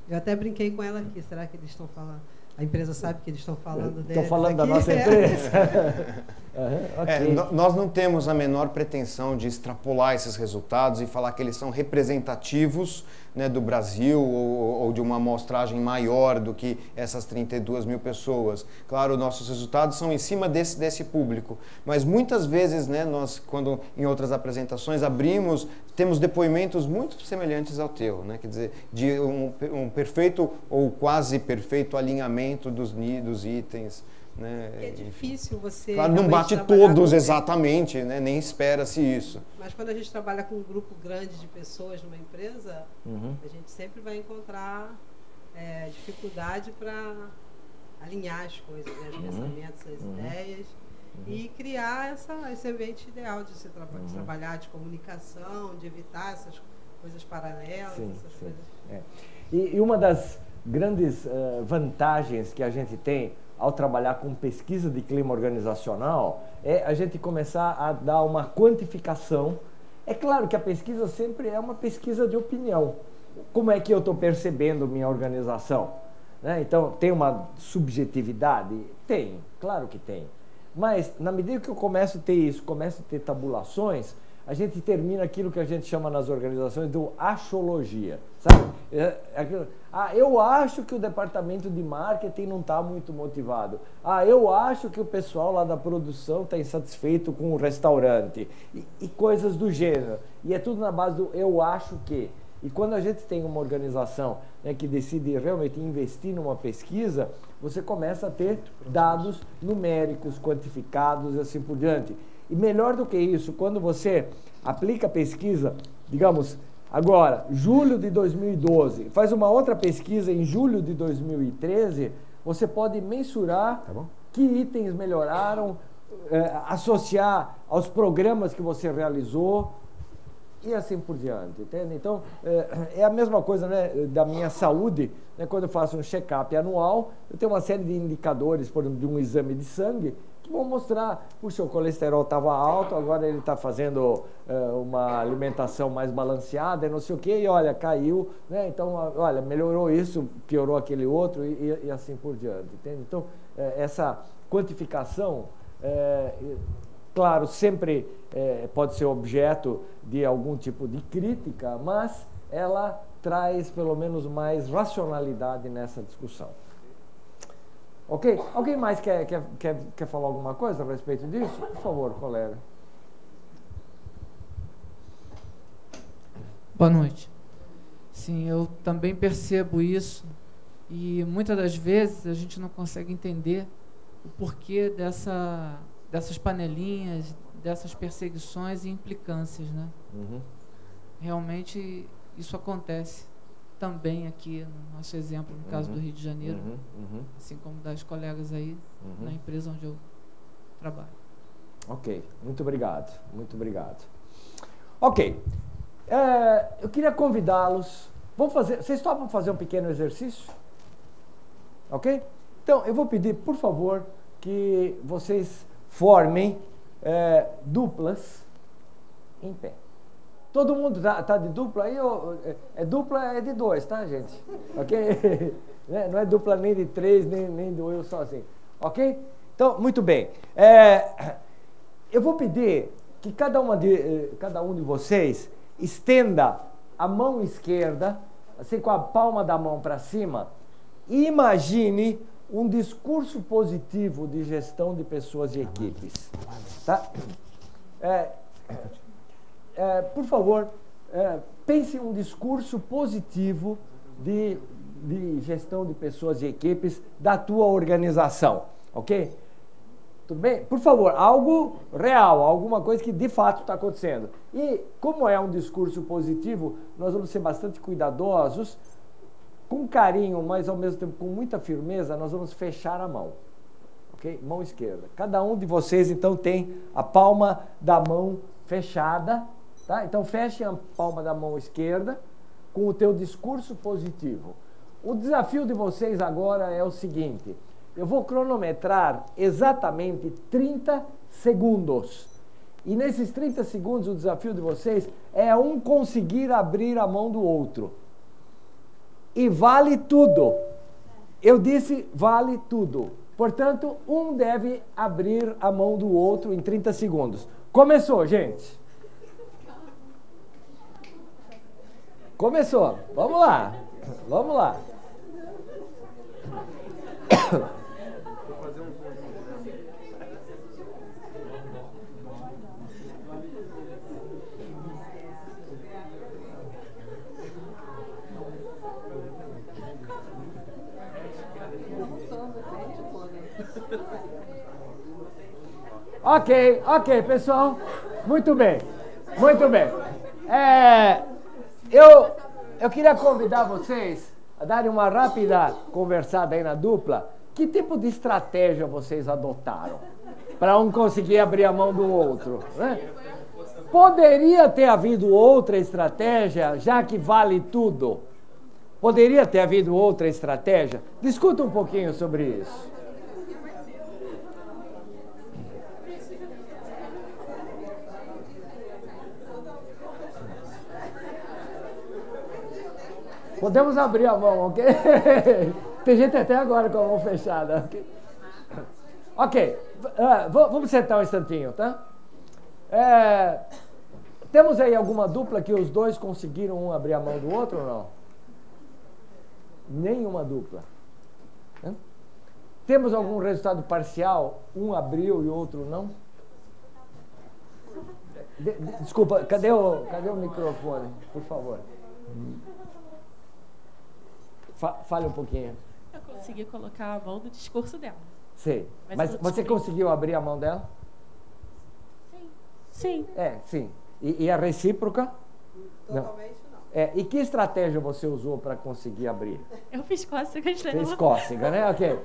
[SPEAKER 3] eu até brinquei com ela aqui, será que eles estão falando? A empresa sabe que eles estão falando dela.
[SPEAKER 1] Estão falando da nossa empresa. Okay.
[SPEAKER 2] Nós não temos a menor pretensão de extrapolar esses resultados e falar que eles são representativos, né, do Brasil ou de uma amostragem maior do que essas 32 mil pessoas. Claro, nossos resultados são em cima desse público, mas muitas vezes, né, nós, quando em outras apresentações temos depoimentos muito semelhantes ao teu, né, quer dizer, de um perfeito ou quase perfeito alinhamento dos itens. Né?
[SPEAKER 3] É difícil você...
[SPEAKER 2] Claro, não bate todos exatamente, né? Nem espera-se isso.
[SPEAKER 3] Mas quando a gente trabalha com um grupo grande de pessoas numa empresa, a gente sempre vai encontrar dificuldade para alinhar as coisas, né? Os pensamentos, as ideias, e criar esse ambiente ideal de se trabalhar, de comunicação, de evitar essas coisas paralelas, coisas...
[SPEAKER 1] E uma das grandes vantagens que a gente tem ao trabalhar com pesquisa de clima organizacional, é a gente começar a dar uma quantificação. É claro que a pesquisa sempre é uma pesquisa de opinião. Como é que eu estou percebendo minha organização? Né? Então, tem uma subjetividade? Tem, claro que tem. Mas, na medida que eu começo a ter isso, começo a ter tabulações, a gente termina aquilo que a gente chama nas organizações do achologia, sabe? Eu acho que o departamento de marketing não está muito motivado. Eu acho que o pessoal lá da produção está insatisfeito com o restaurante. E coisas do gênero. E é tudo na base do eu acho que. E quando a gente tem uma organização, né, que decide realmente investir numa pesquisa, você começa a ter dados numéricos, quantificados e assim por diante. E melhor do que isso, quando você aplica a pesquisa, digamos, agora, julho de 2012, faz uma outra pesquisa em julho de 2013, você pode mensurar que itens melhoraram, associar aos programas que você realizou e assim por diante, entende? Então, é a mesma coisa, né, da minha saúde, né, quando eu faço um check-up anual, eu tenho uma série de indicadores, por exemplo, de um exame de sangue, vão mostrar, puxa, o colesterol estava alto, agora ele está fazendo uma alimentação mais balanceada e não sei o quê, e olha, caiu, né? Então, olha, melhorou isso, piorou aquele outro e assim por diante, entende? Então, essa quantificação, claro, sempre pode ser objeto de algum tipo de crítica, mas ela traz pelo menos mais racionalidade nessa discussão. Ok? Alguém mais quer falar alguma coisa a respeito disso? Por favor, colega.
[SPEAKER 4] Boa noite. Sim, eu também percebo isso e muitas das vezes a gente não consegue entender o porquê dessas panelinhas, dessas perseguições e implicâncias, né? Realmente isso acontece também aqui no nosso exemplo, no caso do Rio de Janeiro, assim como das colegas aí na empresa onde eu trabalho.
[SPEAKER 1] Ok, muito obrigado, muito obrigado. Ok, eu queria convidá-los, vocês topam fazer um pequeno exercício? Ok? Então, eu vou pedir, por favor, que vocês formem duplas em pé. Todo mundo tá de dupla aí? Dupla é de 2, tá, gente? Ok? Não é dupla nem de 3, nem do eu sozinho. Ok? Então, muito bem. Eu vou pedir que cada um de vocês estenda a mão esquerda, assim com a palma da mão para cima, e imagine um discurso positivo de gestão de pessoas e equipes. Tá? Por favor, pense em um discurso positivo de gestão de pessoas e equipes da tua organização, ok? Tudo bem? Por favor, algo real, alguma coisa que de fato está acontecendo. E como é um discurso positivo, nós vamos ser bastante cuidadosos, com carinho, mas ao mesmo tempo com muita firmeza, nós vamos fechar a mão, ok? Mão esquerda. Cada um de vocês, então, tem a palma da mão fechada. Tá? Então, feche a palma da mão esquerda com o teu discurso positivo. O desafio de vocês agora é o seguinte, eu vou cronometrar exatamente 30 segundos. E nesses 30 segundos, o desafio de vocês é um conseguir abrir a mão do outro. E vale tudo. Eu disse vale tudo. Portanto, um deve abrir a mão do outro em 30 segundos. Começou, gente. Começou. Vamos lá. Vamos lá. Ok, pessoal. Muito bem. Muito bem. Eu queria convidar vocês a darem uma rápida conversada aí na dupla. Que tipo de estratégia vocês adotaram para um conseguir abrir a mão do outro, né? Poderia ter havido outra estratégia, já que vale tudo. Poderia ter havido outra estratégia? Discuta um pouquinho sobre isso. Podemos abrir a mão, ok? Tem gente até agora com a mão fechada. Ok, vamos sentar um instantinho, tá? Temos aí alguma dupla que os dois conseguiram um abrir a mão do outro ou não? Nenhuma dupla. Temos algum resultado parcial? Um abriu e o outro não? Desculpa, cadê o microfone, por favor? Fale um pouquinho.
[SPEAKER 5] Eu consegui colocar a mão no discurso dela.
[SPEAKER 1] Sei. Mas você conseguiu abrir a mão dela?
[SPEAKER 5] Sim.
[SPEAKER 1] Sim. E a recíproca?
[SPEAKER 3] Totalmente não.
[SPEAKER 1] E que estratégia você usou para conseguir abrir?
[SPEAKER 5] Eu fiz cócegas nela.
[SPEAKER 1] Fez cócega, né? Ok.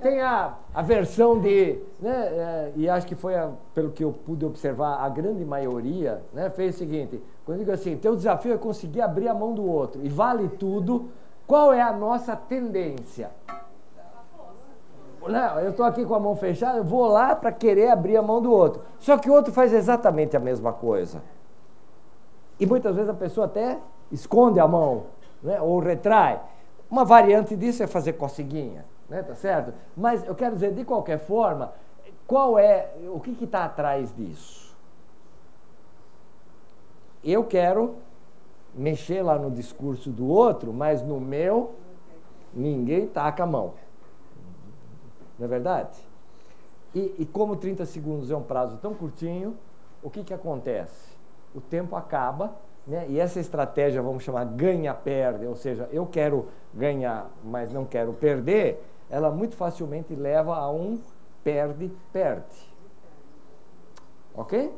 [SPEAKER 1] Tem a versão de... Né, e acho que foi, pelo que eu pude observar, a grande maioria, né, fez o seguinte. Quando eu digo assim, teu desafio é conseguir abrir a mão do outro. E vale tudo. Qual é a nossa tendência? Não, eu estou aqui com a mão fechada, eu vou lá para querer abrir a mão do outro. Só que o outro faz exatamente a mesma coisa. E muitas vezes a pessoa até esconde a mão, né, ou retrai. Uma variante disso é fazer coceguinha, né, tá certo? Mas eu quero dizer, de qualquer forma, o que está atrás disso? Eu quero mexer lá no discurso do outro, mas no meu, ninguém taca a mão. Não é verdade? E como 30 segundos é um prazo tão curtinho, o que acontece? O tempo acaba, né? E essa estratégia, vamos chamar ganha-perde, ou seja, eu quero ganhar, mas não quero perder, ela muito facilmente leva a um perde-perde. Ok?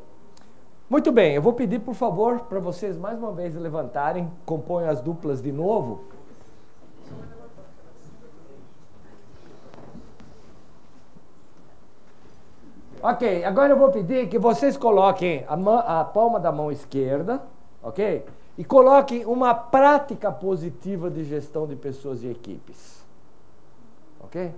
[SPEAKER 1] Muito bem, eu vou pedir, por favor, para vocês mais uma vez levantarem, componham as duplas de novo. Ok, agora eu vou pedir que vocês coloquem a palma da mão esquerda, ok? E coloquem uma prática positiva de gestão de pessoas e equipes, ok?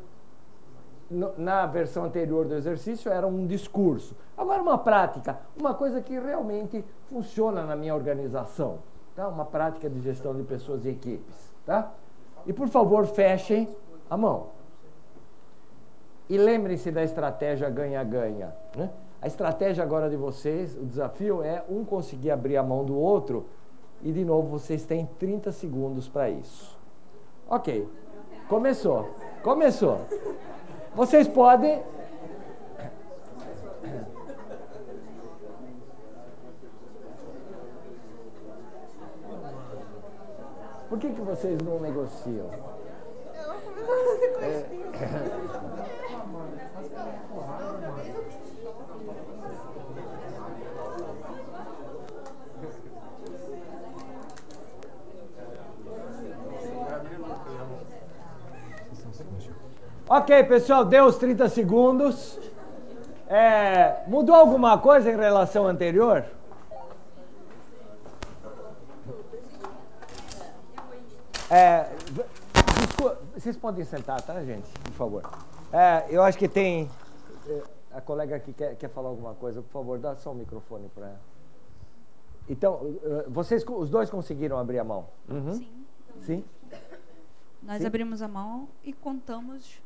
[SPEAKER 1] Na versão anterior do exercício era um discurso. Agora uma prática, uma coisa que realmente funciona na minha organização, tá? Uma prática de gestão de pessoas e equipes, tá? E por favor, fechem a mão. E lembrem-se da estratégia ganha-ganha, né? A estratégia agora de vocês, o desafio é um conseguir abrir a mão do outro e, de novo, vocês têm 30 segundos para isso. Ok, começou. Vocês podem... Por que vocês não negociam? Ok, pessoal, deu os 30 segundos. Mudou alguma coisa em relação ao anterior? Vocês podem sentar, tá, gente? Por favor. Eu acho que tem... a colega aqui quer falar alguma coisa. Por favor, dá só o microfone para ela. Então, os dois conseguiram abrir a mão? Uhum.
[SPEAKER 6] Sim.
[SPEAKER 1] Sim?
[SPEAKER 6] Nós abrimos a mão e contamos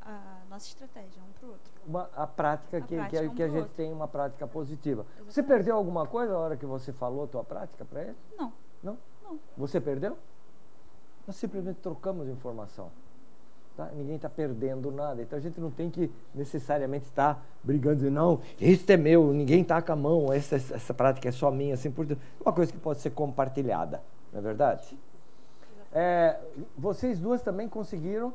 [SPEAKER 6] a nossa estratégia, um para o outro.
[SPEAKER 1] A prática que a gente tem uma prática positiva. Exatamente. Você perdeu alguma coisa na hora que você falou a tua prática para ele?
[SPEAKER 6] Não.
[SPEAKER 1] Não?
[SPEAKER 6] Não.
[SPEAKER 1] Você perdeu? Nós simplesmente trocamos informação. Tá? Ninguém está perdendo nada. Então a gente não tem que necessariamente estar brigando, dizendo, não, isso é meu, ninguém taca a mão, essa prática é só minha, assim por diante. Uma coisa que pode ser compartilhada, não é verdade? Vocês duas também conseguiram.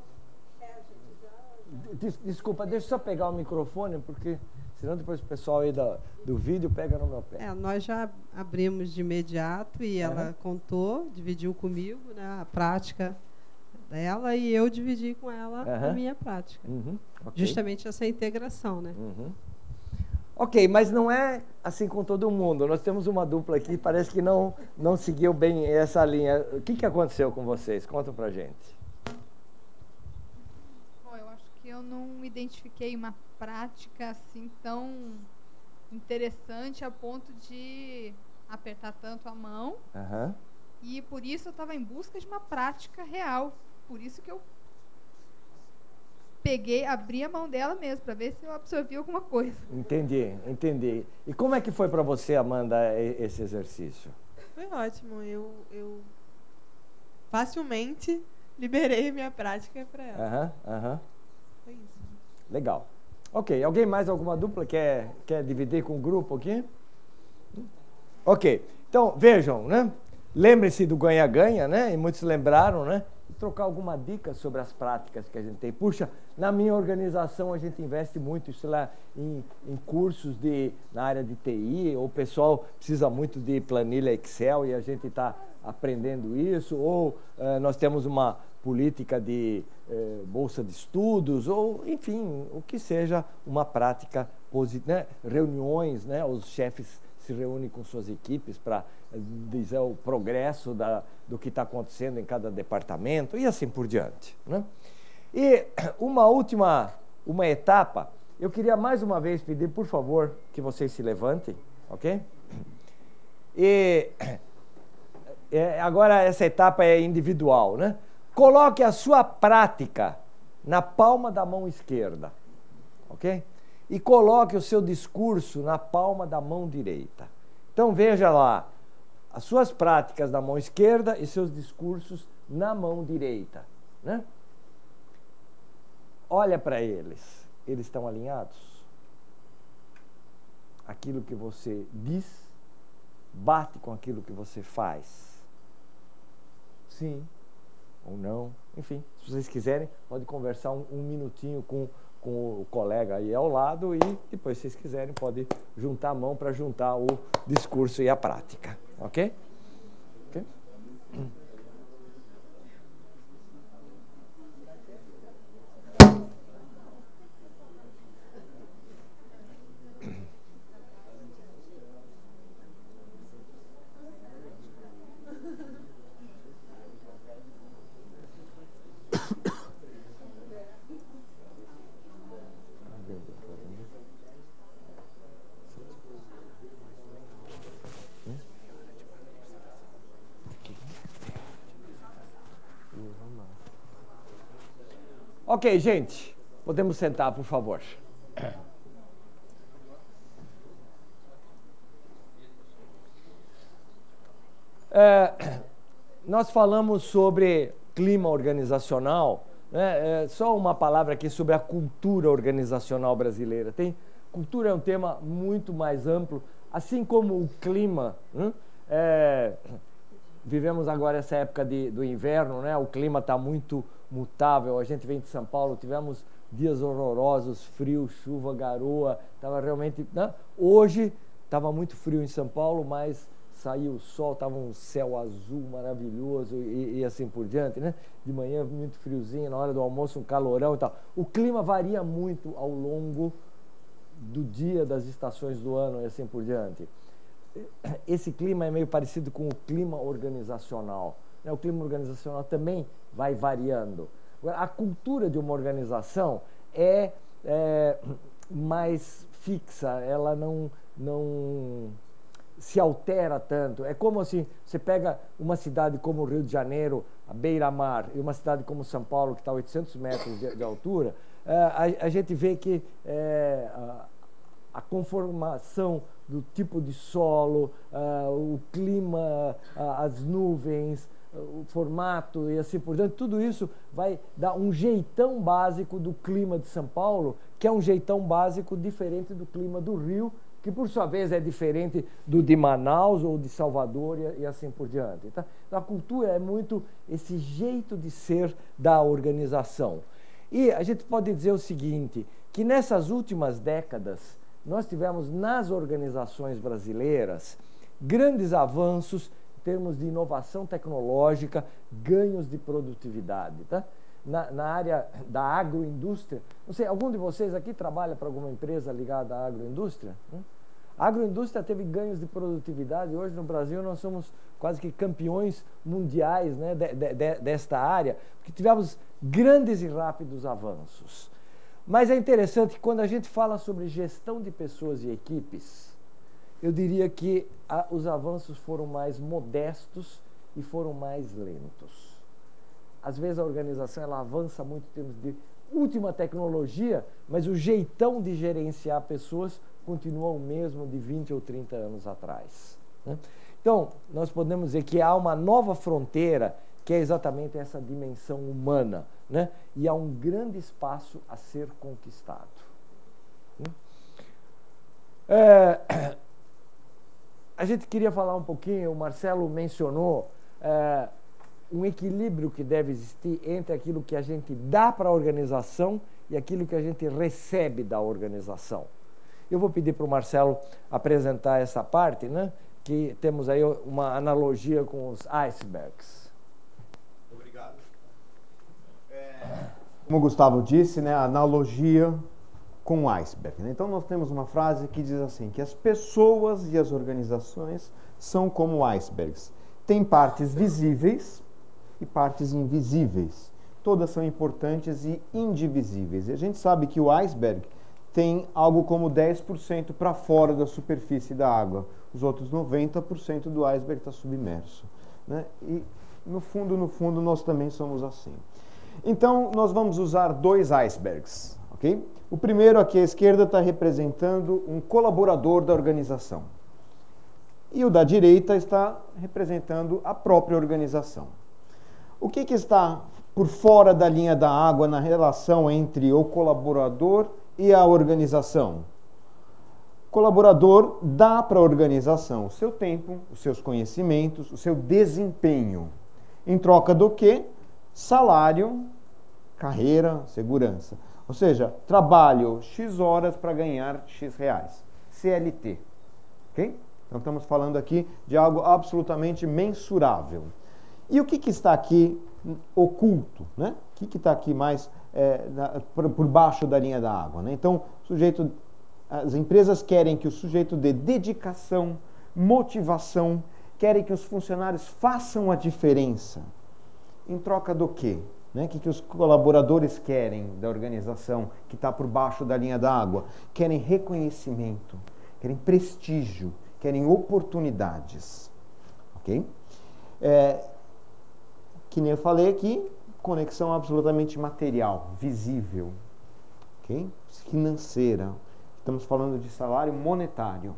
[SPEAKER 1] Desculpa, deixa eu só pegar o microfone, porque senão depois o pessoal aí do vídeo pega no meu pé.
[SPEAKER 3] Nós já abrimos de imediato e ela contou, dividiu comigo, né, a prática dela e eu dividi com ela a minha prática.
[SPEAKER 1] Okay.
[SPEAKER 3] Justamente essa integração, né?
[SPEAKER 1] Ok, mas não é assim com todo mundo. Nós temos uma dupla aqui, parece que não seguiu bem essa linha. O que aconteceu com vocês? Conta pra gente.
[SPEAKER 7] Bom, eu acho que eu não identifiquei uma prática assim tão interessante a ponto de apertar tanto a mão. E por isso eu estava em busca de uma prática real. Por isso que eu abri a mão dela mesmo, para ver se eu absorvi alguma coisa.
[SPEAKER 1] Entendi. E como é que foi para você, Amanda, esse exercício?
[SPEAKER 8] Foi ótimo. Eu facilmente liberei a minha prática para ela. Foi isso.
[SPEAKER 1] Legal. Ok, alguém mais, alguma dupla quer dividir com o grupo aqui? Ok, então vejam, né? Lembre-se do ganha-ganha, né? E muitos lembraram, né? Trocar alguma dica sobre as práticas que a gente tem. Puxa, na minha organização a gente investe muito, sei lá, em cursos na área de TI, ou o pessoal precisa muito de planilha Excel e a gente está aprendendo isso, ou nós temos uma política de bolsa de estudos, ou enfim, o que seja uma prática positiva, né? Reuniões, né? Os chefes se reúnem com suas equipes para dizer o progresso do que está acontecendo em cada departamento e assim por diante, né? E uma etapa, eu queria mais uma vez pedir, por favor, que vocês se levantem, ok? E agora essa etapa é individual, né? Coloque a sua prática na palma da mão esquerda, ok? E coloque o seu discurso na palma da mão direita. Então veja lá, as suas práticas na mão esquerda e seus discursos na mão direita, né? Olha para eles, eles estão alinhados? Aquilo que você diz bate com aquilo que você faz? Sim ou não? Enfim, se vocês quiserem, pode conversar um minutinho com o colega aí ao lado e depois, se vocês quiserem, pode juntar a mão para juntar o discurso e a prática, ok? Ok? Ok, gente, podemos sentar, por favor. Nós falamos sobre clima organizacional, né? Só uma palavra aqui sobre a cultura organizacional brasileira. Cultura é um tema muito mais amplo, assim como o clima. Vivemos agora essa época do inverno, né? O clima está muito mutável. A gente vem de São Paulo, tivemos dias horrorosos, frio, chuva, garoa, estava realmente, né? Hoje estava muito frio em São Paulo, mas saiu o sol, estava um céu azul maravilhoso e assim por diante, né? De manhã muito friozinho, na hora do almoço um calorão e tal. O clima varia muito ao longo do dia, das estações do ano e assim por diante. Esse clima é meio parecido com o clima organizacional. O clima organizacional também vai variando. A cultura de uma organização é mais fixa, ela não se altera tanto. É como assim, você pega uma cidade como o Rio de Janeiro, a beira-mar, e uma cidade como São Paulo, que está a 800 metros de altura, a gente vê que a conformação do tipo de solo, o clima, as nuvens, o formato e assim por diante, tudo isso vai dar um jeitão básico do clima de São Paulo, que é um jeitão básico diferente do clima do Rio, que por sua vez é diferente do de Manaus ou de Salvador e assim por diante. Tá? Então, a cultura é muito esse jeito de ser da organização. E a gente pode dizer o seguinte, que nessas últimas décadas, nós tivemos nas organizações brasileiras grandes avanços em termos de inovação tecnológica, ganhos de produtividade. Tá? Na área da agroindústria, não sei, algum de vocês aqui trabalha para alguma empresa ligada à agroindústria? A agroindústria teve ganhos de produtividade, hoje no Brasil nós somos quase que campeões mundiais, né, desta área, porque tivemos grandes e rápidos avanços. Mas é interessante que quando a gente fala sobre gestão de pessoas e equipes, eu diria que os avanços foram mais modestos e foram mais lentos. Às vezes a organização ela avança muito em termos de última tecnologia, mas o jeitão de gerenciar pessoas continua o mesmo de 20 ou 30 anos atrás. Né? Então, nós podemos dizer que há uma nova fronteira que é exatamente essa dimensão humana, né? E há um grande espaço a ser conquistado. A gente queria falar um pouquinho, o Marcelo mencionou um equilíbrio que deve existir entre aquilo que a gente dá para a organização e aquilo que a gente recebe da organização. Eu vou pedir para o Marcelo apresentar essa parte, né? Que temos aí uma analogia com os icebergs.
[SPEAKER 2] Obrigado. Como o Gustavo disse, né, a analogia com o iceberg. Né? Então nós temos uma frase que diz assim, que as pessoas e as organizações são como icebergs. Tem partes visíveis e partes invisíveis. Todas são importantes e indivisíveis. E a gente sabe que o iceberg tem algo como 10% para fora da superfície da água. Os outros 90% do iceberg está submerso. Né? E no fundo, nós também somos assim. Então, nós vamos usar dois icebergs. Okay? O primeiro aqui à esquerda está representando um colaborador da organização. E o da direita está representando a própria organização. O que está por fora da linha da água na relação entre o colaborador e a organização? O colaborador dá para a organização o seu tempo, os seus conhecimentos, o seu desempenho. Em troca do quê? Salário, carreira, segurança. Ou seja, trabalho X horas para ganhar X reais. CLT. Ok? Então estamos falando aqui de algo absolutamente mensurável. E o que está aqui oculto? Né? O que está aqui mais por baixo da linha da água? Né? Então, as empresas querem que o sujeito dê dedicação, motivação, querem que os funcionários façam a diferença. Em troca do quê? Né? O que os colaboradores querem da organização que está por baixo da linha da água? Querem reconhecimento, querem prestígio, querem oportunidades. Ok? Que nem eu falei aqui, conexão absolutamente material, visível, okay? Financeira. Estamos falando de salário monetário.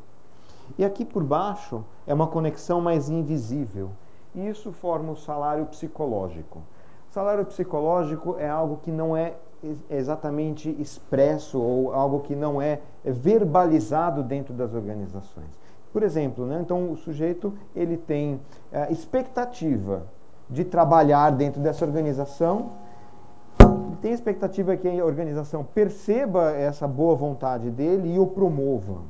[SPEAKER 2] E aqui por baixo é uma conexão mais invisível. E isso forma o salário psicológico. O salário psicológico é algo que não é exatamente expresso ou algo que não é verbalizado dentro das organizações. Por exemplo, né? Então o sujeito ele tem expectativa de trabalhar dentro dessa organização, tem a expectativa que a organização perceba essa boa vontade dele e o promova.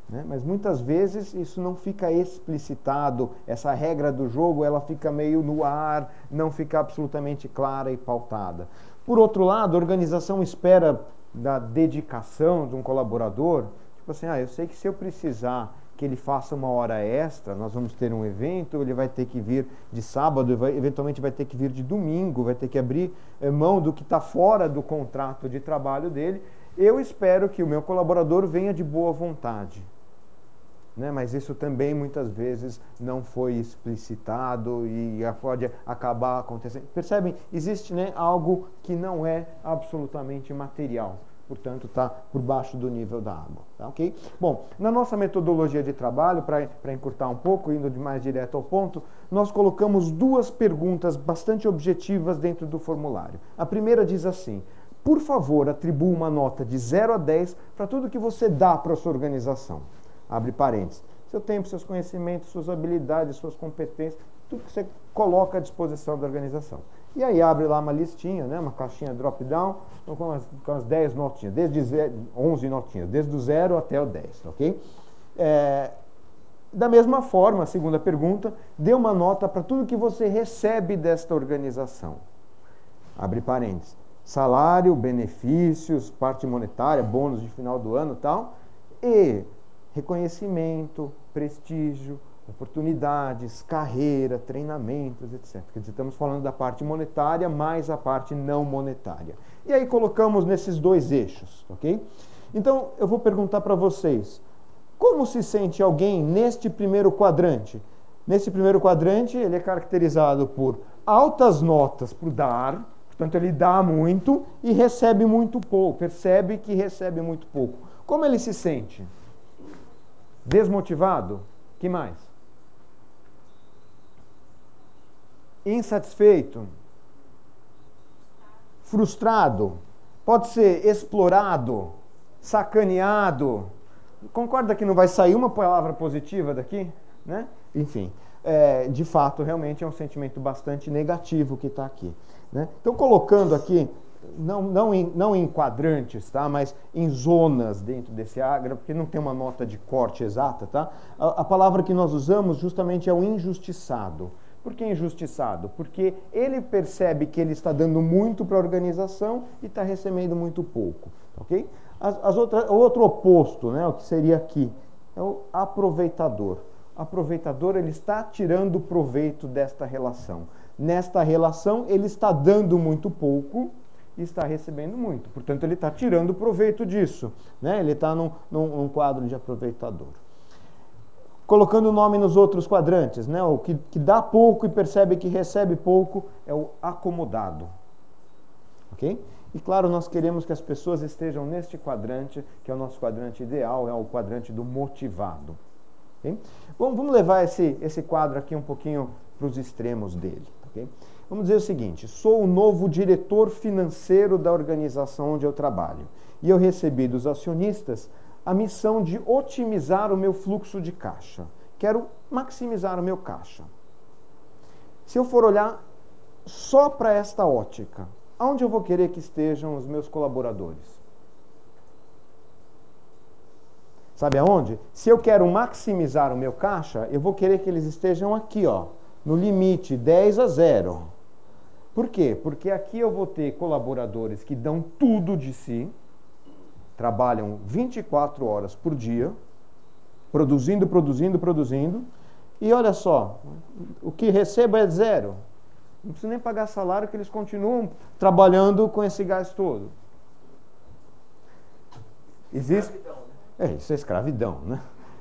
[SPEAKER 2] Né? Mas muitas vezes isso não fica explicitado, essa regra do jogo ela fica meio no ar, não fica absolutamente clara e pautada. Por outro lado, a organização espera da dedicação de um colaborador, tipo assim, eu sei que se eu precisar que ele faça uma hora extra, nós vamos ter um evento, ele vai ter que vir de sábado, eventualmente vai ter que vir de domingo, vai ter que abrir mão do que está fora do contrato de trabalho dele. Eu espero que o meu colaborador venha de boa vontade. né? Mas isso também muitas vezes não foi explicitado e pode acabar acontecendo. Percebem? Existe, né, algo que não é absolutamente material, portanto está por baixo do nível da água. Tá, ok? Bom, na nossa metodologia de trabalho, para encurtar um pouco, indo de mais direto ao ponto, nós colocamos duas perguntas bastante objetivas dentro do formulário. A primeira diz assim: por favor, atribua uma nota de 0 a 10 para tudo que você dá para a sua organização. Abre parênteses. Seu tempo, seus conhecimentos, suas habilidades, suas competências, tudo que você coloca à disposição da organização. E aí abre lá uma listinha, né, uma caixinha drop-down, com as 10 notinhas, 11 notinhas, desde o 0 até o 10, ok? Da mesma forma, a segunda pergunta, dê uma nota para tudo que você recebe desta organização. Abre parênteses. Salário, benefícios, parte monetária, bônus de final do ano e tal, e reconhecimento, prestígio, oportunidades, carreira, treinamentos, etc. Quer dizer, estamos falando da parte monetária mais a parte não monetária. E aí colocamos nesses dois eixos, ok? Então, eu vou perguntar para vocês, como se sente alguém neste primeiro quadrante? Nesse primeiro quadrante, ele é caracterizado por altas notas por dar, portanto, ele dá muito e recebe muito pouco, percebe que recebe muito pouco. Como ele se sente? Desmotivado? Que mais? Insatisfeito? Frustrado? Pode ser explorado? Sacaneado? Concorda que não vai sair uma palavra positiva daqui? Né? Enfim, de fato, realmente é um sentimento bastante negativo que está aqui. Né? Então, colocando aqui, não em quadrantes, tá? Mas em zonas dentro desse diagrama, porque não tem uma nota de corte exata, tá? A palavra que nós usamos justamente é o injustiçado. Por que injustiçado? Porque ele percebe que ele está dando muito para a organização e está recebendo muito pouco. Ok? O outro oposto, né, o que seria aqui, é o aproveitador. Aproveitador, ele está tirando proveito desta relação. Nesta relação, ele está dando muito pouco e está recebendo muito. Portanto, ele está tirando proveito disso. Né? Ele está num quadro de aproveitador. Colocando o nome nos outros quadrantes, né? O que dá pouco e percebe que recebe pouco é o acomodado. Ok? E claro, nós queremos que as pessoas estejam neste quadrante, que é o nosso quadrante ideal, é o quadrante do motivado. Okay? Bom, vamos levar esse quadro aqui um pouquinho para os extremos dele. Okay? Vamos dizer o seguinte: sou o novo diretor financeiro da organização onde eu trabalho e eu recebi dos acionistas a missão de otimizar o meu fluxo de caixa. Quero maximizar o meu caixa. Se eu for olhar só para esta ótica, aonde eu vou querer que estejam os meus colaboradores? Sabe aonde? Se eu quero maximizar o meu caixa, eu vou querer que eles estejam aqui, ó, no limite 10 a 0. Por quê? Porque aqui eu vou ter colaboradores que dão tudo de si, trabalham 24 horas por dia, produzindo, e olha só, o que recebo é 0. Não preciso nem pagar salário, que eles continuam trabalhando com esse gás todo. Existe? Isso é escravidão,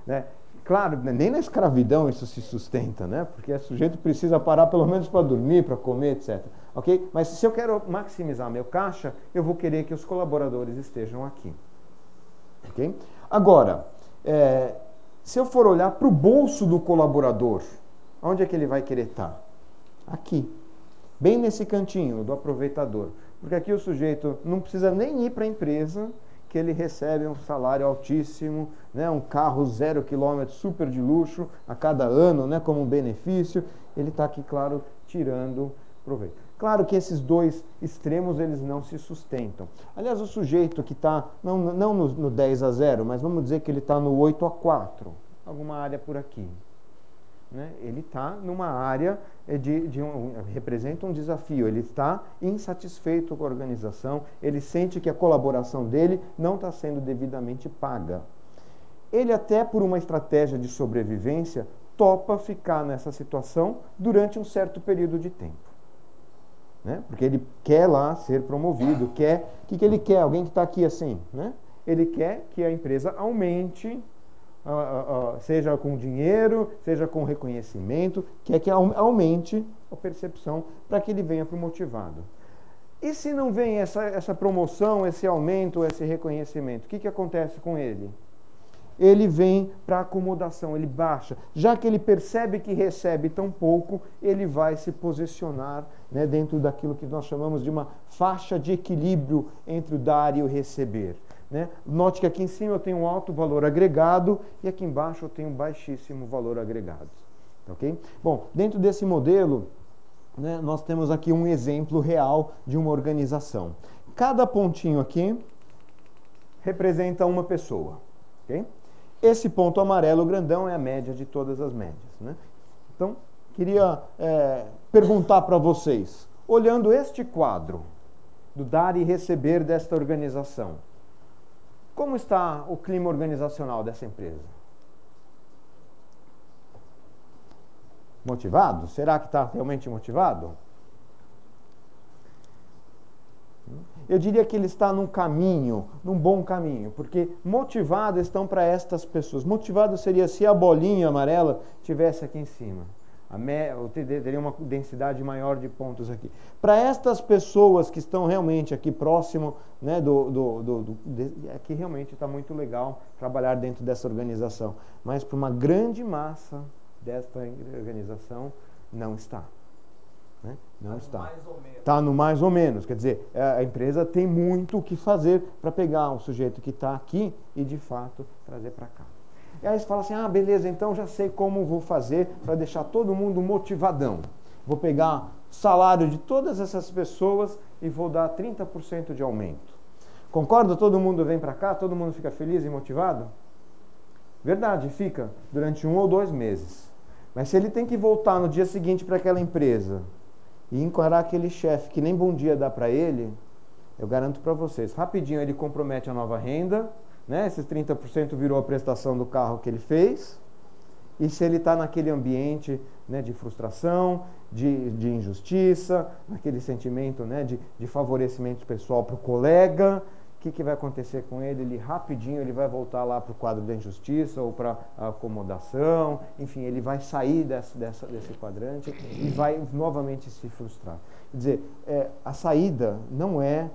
[SPEAKER 2] né? Claro, nem na escravidão isso se sustenta, né? Porque o sujeito precisa parar pelo menos para dormir, para comer, etc. Ok? Mas se eu quero maximizar meu caixa, eu vou querer que os colaboradores estejam aqui. Ok? Agora, se eu for olhar para o bolso do colaborador, onde é que ele vai querer estar? Aqui. Bem nesse cantinho do aproveitador. Porque aqui o sujeito não precisa nem ir para a empresa, que ele recebe um salário altíssimo, né, um carro 0 km super de luxo a cada ano, né, como um benefício. Ele está aqui, claro, tirando proveito. Claro que esses dois extremos eles não se sustentam. Aliás, o sujeito que está, não no 10 a 0, mas vamos dizer que ele está no 8 a 4, alguma área por aqui. Né? Ele está numa área representa um desafio, ele está insatisfeito com a organização, ele sente que a colaboração dele não está sendo devidamente paga. Ele até por uma estratégia de sobrevivência topa ficar nessa situação durante um certo período de tempo. Né? Porque ele quer lá ser promovido, o que ele quer? Alguém que está aqui assim, né? Ele quer que a empresa aumente seja com dinheiro, seja com reconhecimento, que é que aumente a percepção para que ele venha para o motivado. E se não vem essa promoção, esse aumento, esse reconhecimento, o que acontece com ele? Ele vem para acomodação, ele baixa. Já que ele percebe que recebe tão pouco, ele vai se posicionar, né, dentro daquilo que nós chamamos de uma faixa de equilíbrio entre o dar e o receber. Né? Note que aqui em cima eu tenho um alto valor agregado e aqui embaixo eu tenho um baixíssimo valor agregado. Okay? Bom, dentro desse modelo, né, nós temos aqui um exemplo real de uma organização. Cada pontinho aqui representa uma pessoa. Okay? Esse ponto amarelo grandão é a média de todas as médias. Né? Então, queria perguntar para vocês, olhando este quadro do dar e receber desta organização, como está o clima organizacional dessa empresa? Motivado? Será que está realmente motivado? Eu diria que ele está num caminho, num bom caminho, porque motivados estão para estas pessoas. Motivado seria se a bolinha amarela estivesse aqui em cima. Teria uma densidade maior de pontos aqui. Para estas pessoas que estão realmente aqui próximo, né, aqui realmente está muito legal trabalhar dentro dessa organização. Mas para uma grande massa desta organização, não está. Né? Não está. Está no mais ou menos. Quer dizer, a empresa tem muito o que fazer para pegar o sujeito que está aqui e, de fato, trazer para cá. E aí você fala assim, beleza, então já sei como vou fazer para deixar todo mundo motivadão. Vou pegar o salário de todas essas pessoas e vou dar 30% de aumento. Concorda? Todo mundo vem para cá, todo mundo fica feliz e motivado? Verdade, fica durante 1 ou 2 meses. Mas se ele tem que voltar no dia seguinte para aquela empresa e encarar aquele chefe que nem bom dia dá para ele, eu garanto para vocês, rapidinho ele compromete a nova renda, né? Esses 30% virou a prestação do carro que ele fez, e se ele está naquele ambiente, né, de frustração, de injustiça, naquele sentimento, né, de favorecimento pessoal para o colega, o que vai acontecer com ele? Ele rapidinho ele vai voltar lá para o quadro da injustiça ou para a acomodação, enfim, ele vai sair desse quadrante e vai novamente se frustrar. Quer dizer, a saída não é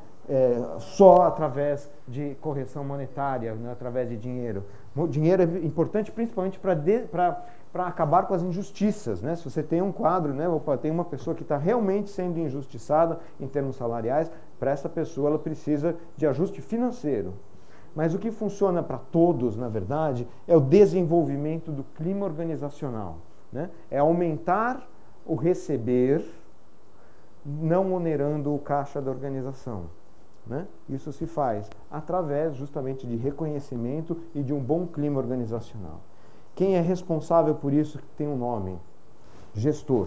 [SPEAKER 2] só através de correção monetária, não é através de dinheiro. O dinheiro é importante principalmente para acabar com as injustiças, né? Se você tem um quadro, né, tem uma pessoa que está realmente sendo injustiçada em termos salariais, para essa pessoa ela precisa de ajuste financeiro. Mas o que funciona para todos, na verdade, é o desenvolvimento do clima organizacional, né? É aumentar o receber, não onerando o caixa da organização. Né? Isso se faz através justamente de reconhecimento e de um bom clima organizacional. Quem é responsável por isso tem um nome: gestor.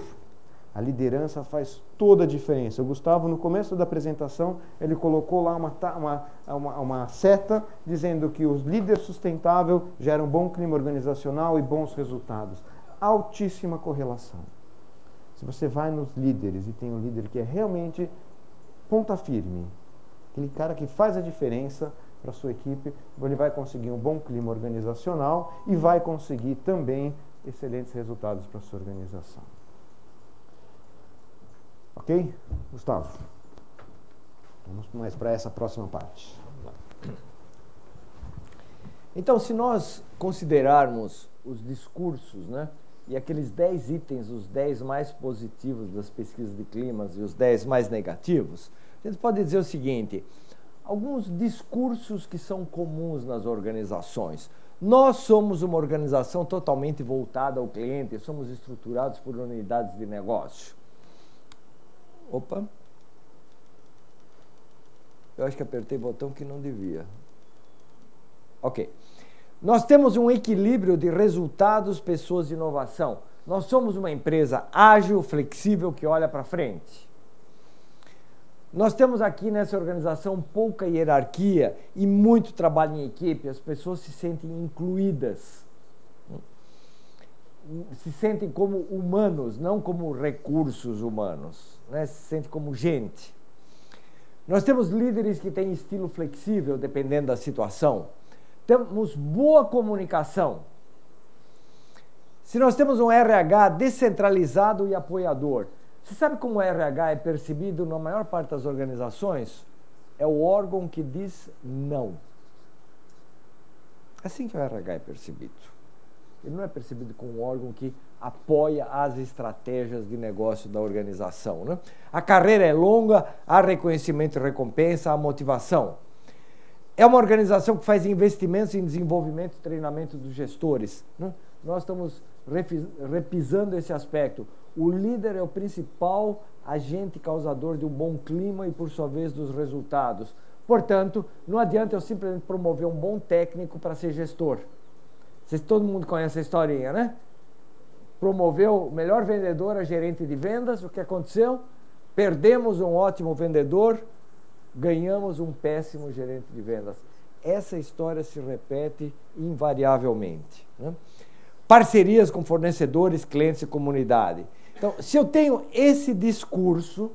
[SPEAKER 2] A liderança faz toda a diferença. O Gustavo, no começo da apresentação, ele colocou lá uma seta dizendo que os líderes sustentáveis geram bom clima organizacional e bons resultados. Altíssima correlação. Se você vai nos líderes e tem um líder que é realmente ponta firme, aquele cara que faz a diferença para a sua equipe, ele vai conseguir um bom clima organizacional e vai conseguir também excelentes resultados para a sua organização. Ok? Gustavo? Vamos mais para essa próxima parte.
[SPEAKER 1] Então, se nós considerarmos os discursos, né, e aqueles 10 itens, os 10 mais positivos das pesquisas de climas e os 10 mais negativos, a gente pode dizer o seguinte: alguns discursos que são comuns nas organizações. Nós somos uma organização totalmente voltada ao cliente, somos estruturados por unidades de negócio. Opa! Eu acho que apertei o botão que não devia. Ok. Nós temos um equilíbrio de resultados, pessoas e inovação. Nós somos uma empresa ágil, flexível, que olha para frente. Nós temos aqui nessa organização pouca hierarquia e muito trabalho em equipe. As pessoas se sentem incluídas, se sentem como humanos, não como recursos humanos, né? Se sentem como gente. Nós temos líderes que têm estilo flexível, dependendo da situação. temos boa comunicação, se nós temos um RH descentralizado e apoiador, você sabe como o RH é percebido na maior parte das organizações? É o órgão que diz não. Assim que o RH é percebido. Ele não é percebido como um órgão que apoia as estratégias de negócio da organização, né? A carreira é longa, há reconhecimento e recompensa, há motivação. É uma organização que faz investimentos em desenvolvimento e treinamento dos gestores, né? Nós estamos repisando esse aspecto. O líder é o principal agente causador de um bom clima e, por sua vez, dos resultados. Portanto, não adianta eu simplesmente promover um bom técnico para ser gestor. Todo mundo conhece a historinha, né? Promoveu o melhor vendedor a gerente de vendas. O que aconteceu? Perdemos um ótimo vendedor, ganhamos um péssimo gerente de vendas. Essa história se repete invariavelmente, né? Parcerias com fornecedores, clientes e comunidade. Então, se eu tenho esse discurso,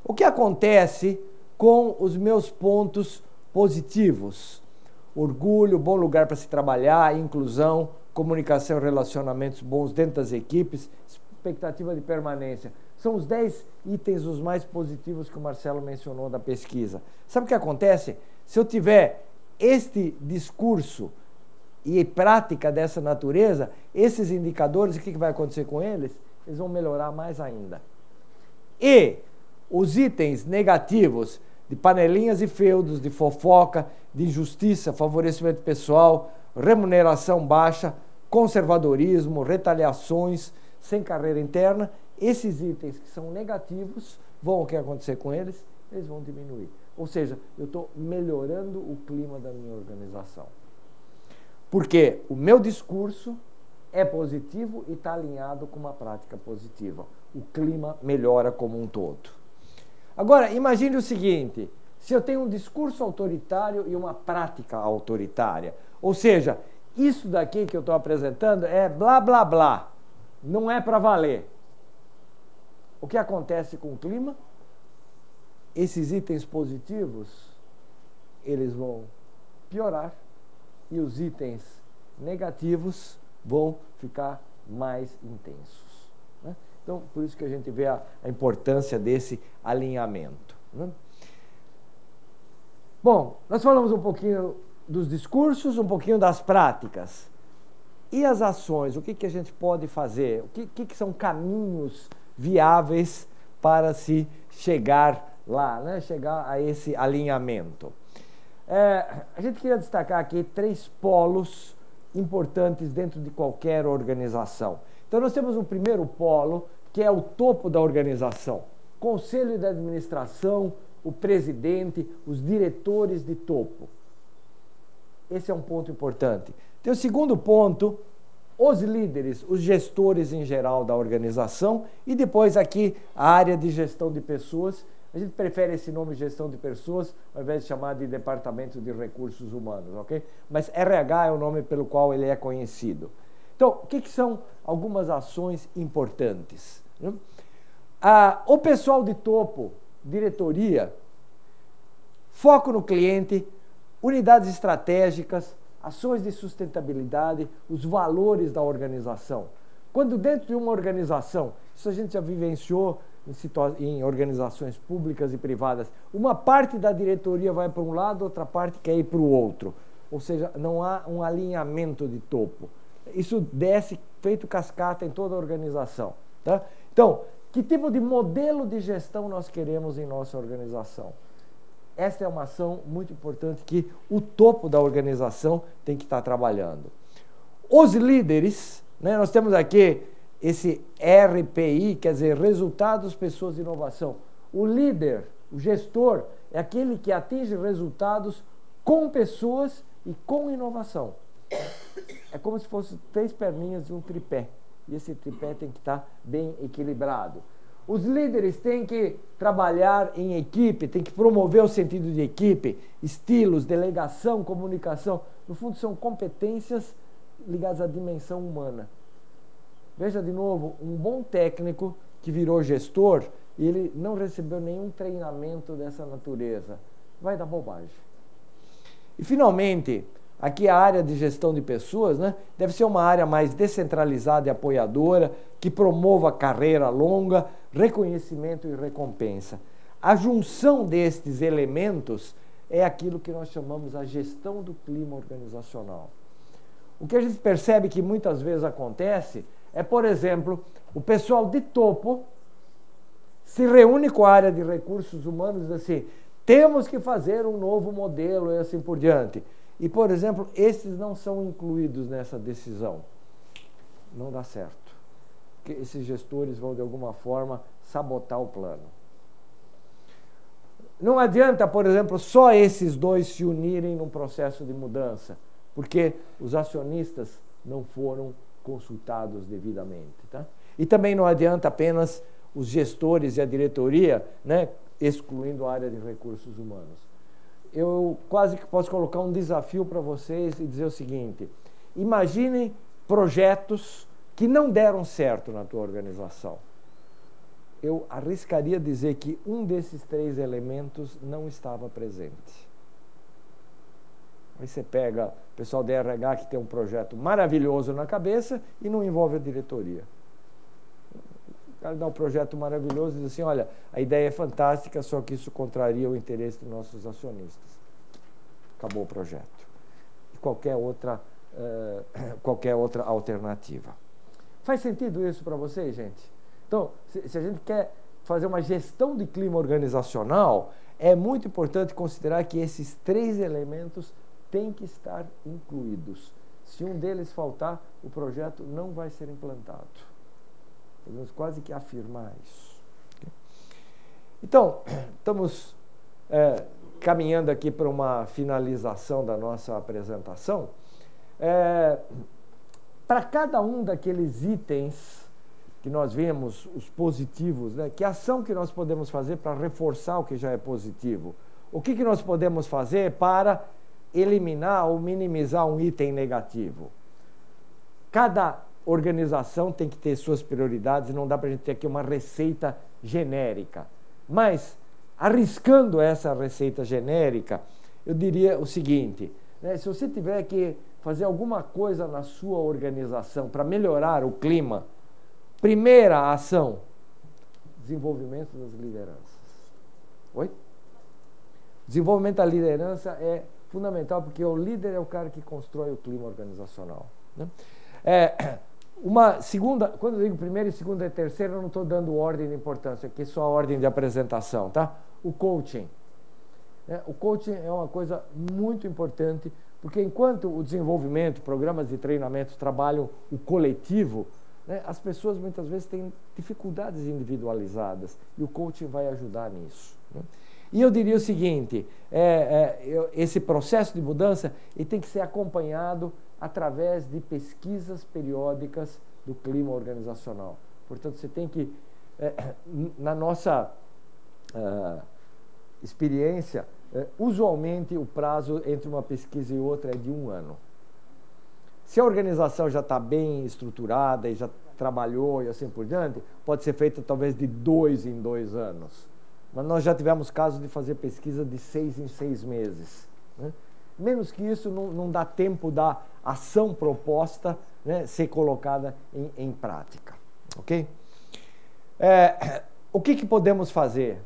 [SPEAKER 1] o que acontece com os meus pontos positivos? Orgulho, bom lugar para se trabalhar, inclusão, comunicação e relacionamentos bons dentro das equipes, expectativa de permanência. São os 10 itens os mais positivos que o Marcelo mencionou da pesquisa. Sabe o que acontece? Se eu tiver este discurso e prática dessa natureza, esses indicadores, o que vai acontecer com eles? Eles vão melhorar mais ainda. E os itens negativos de panelinhas e feudos, de fofoca, de injustiça, favorecimento pessoal, remuneração baixa, conservadorismo, retaliações, sem carreira interna, esses itens que são negativos, o que acontecer com eles? Eles vão diminuir. Ou seja, eu estou melhorando o clima da minha organização. Porque o meu discurso é positivo e está alinhado com uma prática positiva. O clima melhora como um todo. Agora, imagine o seguinte, se eu tenho um discurso autoritário e uma prática autoritária, ou seja, isso daqui que eu estou apresentando é blá, blá, blá, não é para valer. O que acontece com o clima? Esses itens positivos, eles vão piorar e os itens negativos vão ficar mais intensos, né? Então, por isso que a gente vê a importância desse alinhamento, né? Bom, nós falamos um pouquinho dos discursos, um pouquinho das práticas. E as ações? O que a gente pode fazer? O que são caminhos viáveis para se chegar lá, né? Chegar a esse alinhamento? A gente queria destacar aqui 3 polos importantes dentro de qualquer organização. Então, nós temos um primeiro polo, que é o topo da organização. Conselho de administração, o presidente, os diretores de topo. Esse é um ponto importante. Tem o segundo ponto, os líderes, os gestores em geral da organização, e depois aqui a área de gestão de pessoas. A gente prefere esse nome gestão de pessoas, ao invés de chamar de departamento de recursos humanos, ok? Mas RH é o nome pelo qual ele é conhecido. Então, o que são algumas ações importantes, né? O pessoal de topo, diretoria, foco no cliente, unidades estratégicas, ações de sustentabilidade, os valores da organização. Quando dentro de uma organização, isso a gente já vivenciou em organizações públicas e privadas, uma parte da diretoria vai para um lado, outra parte quer ir para o outro. Ou seja, não há um alinhamento de topo. Isso desce feito cascata em toda a organização, tá? Então, que tipo de modelo de gestão nós queremos em nossa organização? Esta é uma ação muito importante que o topo da organização tem que estar trabalhando. Os líderes, né, nós temos aqui esse RPI, quer dizer, resultados, pessoas e inovação. O líder, o gestor, é aquele que atinge resultados com pessoas e com inovação. É como se fossem 3 perninhas de um tripé. E esse tripé tem que estar bem equilibrado. Os líderes têm que trabalhar em equipe, têm que promover o sentido de equipe, estilos, delegação, comunicação. No fundo, são competências ligadas à dimensão humana. Veja de novo, um bom técnico que virou gestor e ele não recebeu nenhum treinamento dessa natureza. Vai dar bobagem. E, finalmente, aqui a área de gestão de pessoas, né, deve ser uma área mais descentralizada e apoiadora, que promova carreira longa, reconhecimento e recompensa. A junção destes elementos é aquilo que nós chamamos a gestão do clima organizacional. O que a gente percebe que muitas vezes acontece é, por exemplo, o pessoal de topo se reúne com a área de recursos humanos e diz assim, temos que fazer um novo modelo e assim por diante. E, por exemplo, esses não são incluídos nessa decisão. Não dá certo. Porque esses gestores vão, de alguma forma, sabotar o plano. Não adianta, por exemplo, só esses dois se unirem num processo de mudança, porque os acionistas não foram consultados devidamente. Tá? E também não adianta apenas os gestores e a diretoria, né, excluindo a área de recursos humanos. Eu quase que posso colocar um desafio para vocês e dizer o seguinte, imaginem projetos que não deram certo na tua organização. Eu arriscaria dizer que um desses 3 elementos não estava presente. Aí você pega o pessoal da RH que tem um projeto maravilhoso na cabeça e não envolve a diretoria. O cara dá um projeto maravilhoso e diz assim, olha, a ideia é fantástica, só que isso contraria o interesse dos nossos acionistas. Acabou o projeto. E qualquer outra alternativa. Faz sentido isso para vocês, gente? Então, se a gente quer fazer uma gestão de clima organizacional, é muito importante considerar que esses 3 elementos têm que estar incluídos. Se um deles faltar, o projeto não vai ser implantado. Podemos quase que afirmar isso. Então, estamos caminhando aqui para uma finalização da nossa apresentação. Para cada um daqueles itens que nós vemos, os positivos, né? Que ação que nós podemos fazer para reforçar o que já é positivo? O que nós podemos fazer para eliminar ou minimizar um item negativo? Cada organização tem que ter suas prioridades, não dá para a gente ter aqui uma receita genérica. Mas, arriscando essa receita genérica, eu diria o seguinte, né? Se você tiver que fazer alguma coisa na sua organização para melhorar o clima, primeira ação, desenvolvimento das lideranças. Oi? Desenvolvimento da liderança é fundamental, porque o líder é o cara que constrói o clima organizacional. Né? Uma segunda, quando eu digo primeira, segunda e terceira, eu não estou dando ordem de importância, aqui é só a ordem de apresentação, tá? O coaching. O coaching é uma coisa muito importante, porque enquanto o desenvolvimento, programas de treinamento trabalham o coletivo, né, as pessoas muitas vezes têm dificuldades individualizadas e o coaching vai ajudar nisso. Né? E eu diria o seguinte, esse processo de mudança ele tem que ser acompanhado através de pesquisas periódicas do clima organizacional. Portanto, você tem que, na nossa experiência, usualmente o prazo entre uma pesquisa e outra é de 1 ano. Se a organização já está bem estruturada e já trabalhou e assim por diante, pode ser feita talvez de 2 em 2 anos. Mas nós já tivemos casos de fazer pesquisa de 6 em 6 meses. Né? Menos que isso, não dá tempo da ação proposta, né, ser colocada em prática. Ok? O que podemos fazer?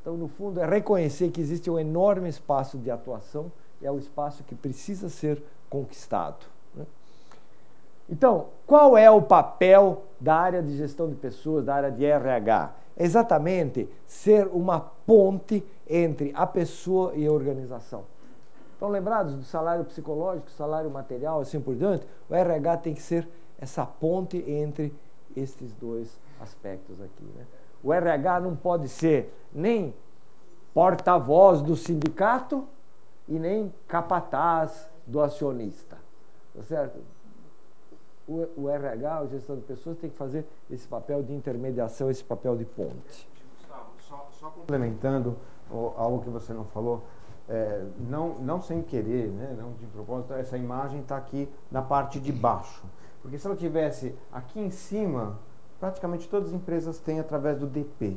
[SPEAKER 1] Então, no fundo, é reconhecer que existe um enorme espaço de atuação e é o espaço que precisa ser conquistado. Né? Então, qual é o papel da área de gestão de pessoas, da área de RH? É exatamente ser uma ponte entre a pessoa e a organização. Estão lembrados do salário psicológico, salário material, assim por diante? O RH tem que ser essa ponte entre estes 2 aspectos aqui. Né? O RH não pode ser nem porta-voz do sindicato e nem capataz do acionista. Tá certo? O RH, a gestão de pessoas, tem que fazer esse papel de intermediação, esse papel de ponte.
[SPEAKER 2] Gustavo, só complementando algo que você não falou, não sem querer, né, não de propósito, essa imagem está aqui na parte de baixo. Porque se ela tivesse aqui em cima, praticamente todas as empresas têm através do DP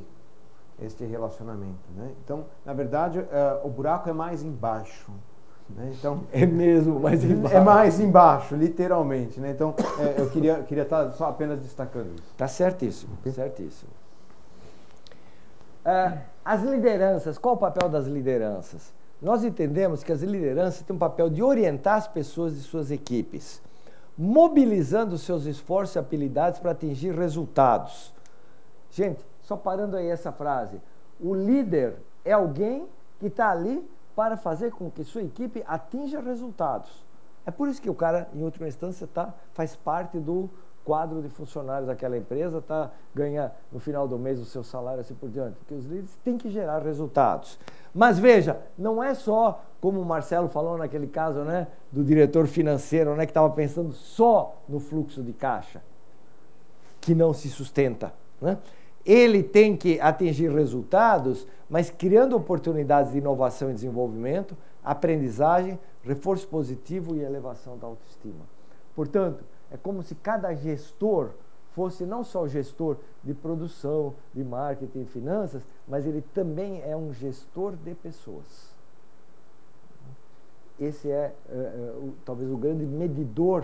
[SPEAKER 2] este relacionamento. Né? Então, na verdade, o buraco é mais embaixo. Né? Então,
[SPEAKER 1] é mesmo mais embaixo.
[SPEAKER 2] É mais embaixo, literalmente. Né? Então, eu queria estar só apenas destacando isso.
[SPEAKER 1] Está certíssimo, certíssimo. As lideranças, qual o papel das lideranças? Nós entendemos que as lideranças têm um papel de orientar as pessoas de suas equipes, mobilizando seus esforços e habilidades para atingir resultados. Gente, só parando aí essa frase, o líder é alguém que está ali para fazer com que sua equipe atinja resultados. É por isso que o cara, em última instância, faz parte do quadro de funcionários daquela empresa, ganha no final do mês o seu salário, assim por diante, porque os líderes têm que gerar resultados. Mas veja, não é só, como o Marcelo falou naquele caso, né, do diretor financeiro, né, que estava pensando só no fluxo de caixa, que não se sustenta, né? Ele tem que atingir resultados, mas criando oportunidades de inovação e desenvolvimento, aprendizagem, reforço positivo e elevação da autoestima. Portanto, é como se cada gestor fosse não só o gestor de produção, de marketing e finanças, mas ele também é um gestor de pessoas. Esse é talvez o grande medidor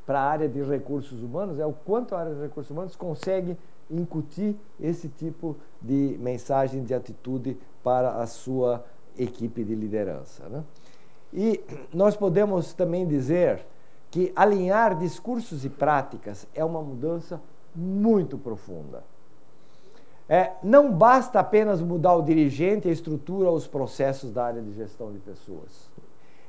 [SPEAKER 1] para a área de recursos humanos, é o quanto a área de recursos humanos consegue incutir esse tipo de mensagem, de atitude para a sua equipe de liderança, né? E nós podemos também dizer que alinhar discursos e práticas é uma mudança muito profunda. Não basta apenas mudar o dirigente, a estrutura, os processos da área de gestão de pessoas.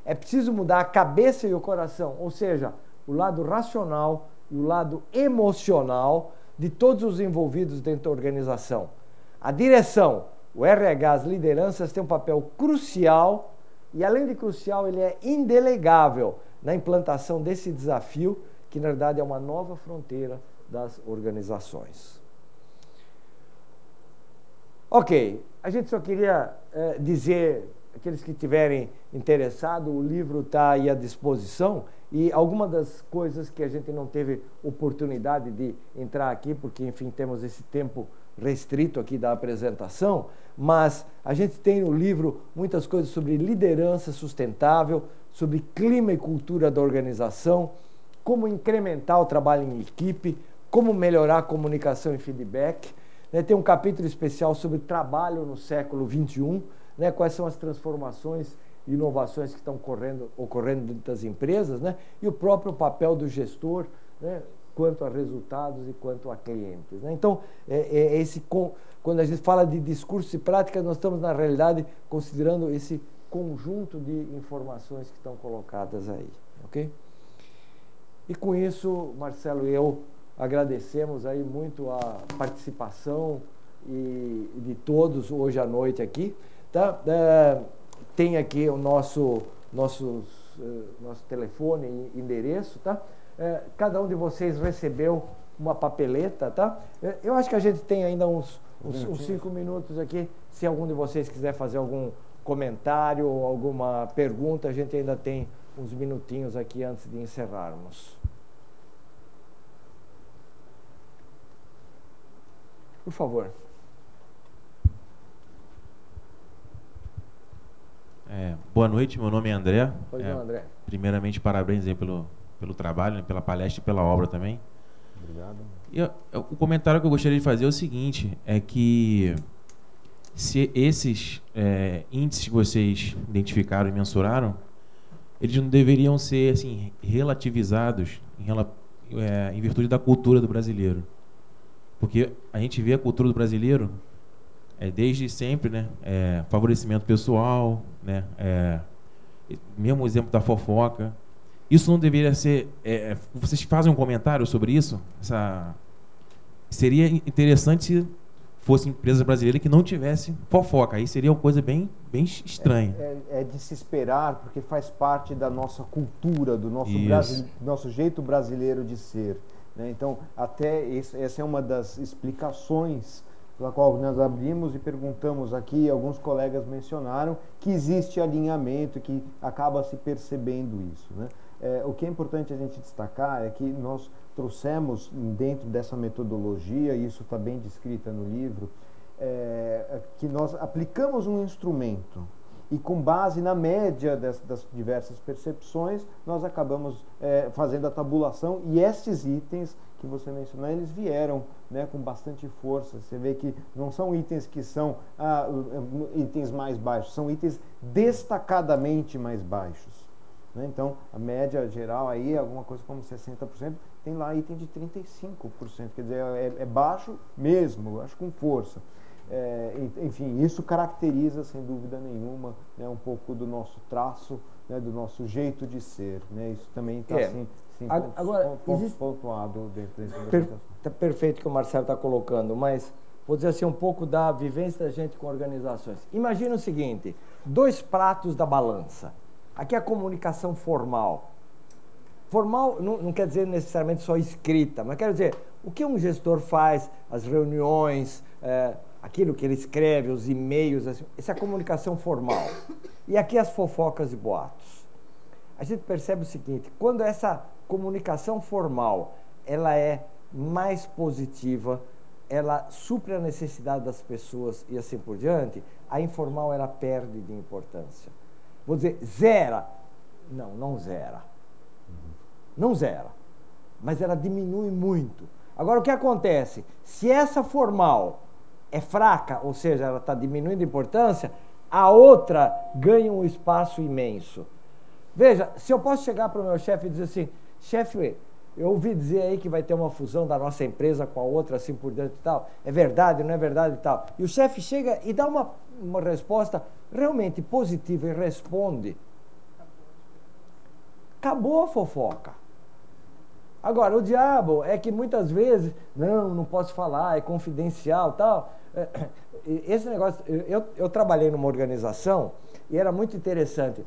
[SPEAKER 1] É preciso mudar a cabeça e o coração, ou seja, o lado racional e o lado emocional de todos os envolvidos dentro da organização. A direção, o RH, as lideranças têm um papel crucial e, além de crucial, ele é indelegável na implantação desse desafio, que na verdade é uma nova fronteira das organizações. Ok, a gente só queria dizer, aqueles que estiverem interessados, o livro está aí à disposição e algumas das coisas que a gente não teve oportunidade de entrar aqui, porque enfim temos esse tempo restrito aqui da apresentação, mas a gente tem no livro muitas coisas sobre liderança sustentável, sobre clima e cultura da organização, como incrementar o trabalho em equipe, como melhorar a comunicação e feedback. Né? Tem um capítulo especial sobre trabalho no século XXI, né? Quais são as transformações e inovações que estão ocorrendo dentro das empresas, né? E o próprio papel do gestor, né? Quanto a resultados e quanto a clientes. Né? Então, quando a gente fala de discurso e prática, nós estamos, na realidade, considerando esse conjunto de informações que estão colocadas aí. Ok? E com isso, Marcelo e eu agradecemos aí muito a participação de todos hoje à noite aqui. Tá? Tem aqui o nosso telefone e endereço, tá? Cada um de vocês recebeu uma papeleta, tá? Eu acho que a gente tem ainda uns 5 minutos aqui. Se algum de vocês quiser fazer algum comentário ou alguma pergunta, a gente ainda tem uns minutinhos aqui antes de encerrarmos. Por favor.
[SPEAKER 9] Boa noite, meu nome é André.
[SPEAKER 1] Pois não, André.
[SPEAKER 9] Primeiramente, parabéns aí pelo trabalho, né, pela palestra e pela obra também.
[SPEAKER 2] Obrigado.
[SPEAKER 9] E o comentário que eu gostaria de fazer é o seguinte, é que se esses índices que vocês identificaram e mensuraram, eles não deveriam ser assim, relativizados em virtude da cultura do brasileiro. Porque a gente vê a cultura do brasileiro desde sempre, né, favorecimento pessoal, né, mesmo o exemplo da fofoca. Isso não deveria ser... vocês fazem um comentário sobre isso? Seria interessante se fosse empresa brasileira que não tivesse fofoca. Aí seria uma coisa bem estranha.
[SPEAKER 2] É de se esperar, porque faz parte da nossa cultura, do nosso jeito brasileiro de ser. Né? Então, essa é uma das explicações pela qual nós abrimos e perguntamos aqui, alguns colegas mencionaram que existe alinhamento, que acaba se percebendo isso, né? O que é importante a gente destacar é que nós trouxemos dentro dessa metodologia, e isso está bem descrito no livro, que nós aplicamos um instrumento e com base na média das diversas percepções, nós acabamos fazendo a tabulação, e esses itens que você mencionou, eles vieram, né, com bastante força. Você vê que não são itens que são itens mais baixos, são itens destacadamente mais baixos. Então, a média geral aí é alguma coisa como 60%, tem lá item de 35%, quer dizer, é baixo mesmo, acho com força. Enfim, isso caracteriza, sem dúvida nenhuma, né, um pouco do nosso traço, né, do nosso jeito de ser. Né? Isso também está assim, pontuado dentro desse
[SPEAKER 1] Está perfeito o que o Marcelo está colocando, mas vou dizer assim, um pouco da vivência da gente com organizações. Imagina o seguinte, 2 pratos da balança. Aqui é a comunicação formal. Formal não quer dizer necessariamente só escrita, mas quer dizer, o que um gestor faz, as reuniões, aquilo que ele escreve, os e-mails, assim, essa é a comunicação formal. E aqui as fofocas e boatos. A gente percebe o seguinte, quando essa comunicação formal, ela é mais positiva, ela supre a necessidade das pessoas e assim por diante, a informal ela perde de importância. Vou dizer, zera. Não zera. Não zera. Mas ela diminui muito. Agora, o que acontece? Se essa formal é fraca, ou seja, ela está diminuindo de importância, a outra ganha um espaço imenso. Veja, se eu posso chegar para o meu chefe e dizer assim, chefe, eu ouvi dizer aí que vai ter uma fusão da nossa empresa com a outra, assim por dentro e tal. É verdade, não é verdade e tal. E o chefe chega e dá uma resposta realmente positiva e responde. Acabou a fofoca. Agora, o diabo é que muitas vezes, não posso falar, é confidencial e tal. Esse negócio, eu trabalhei numa organização e era muito interessante.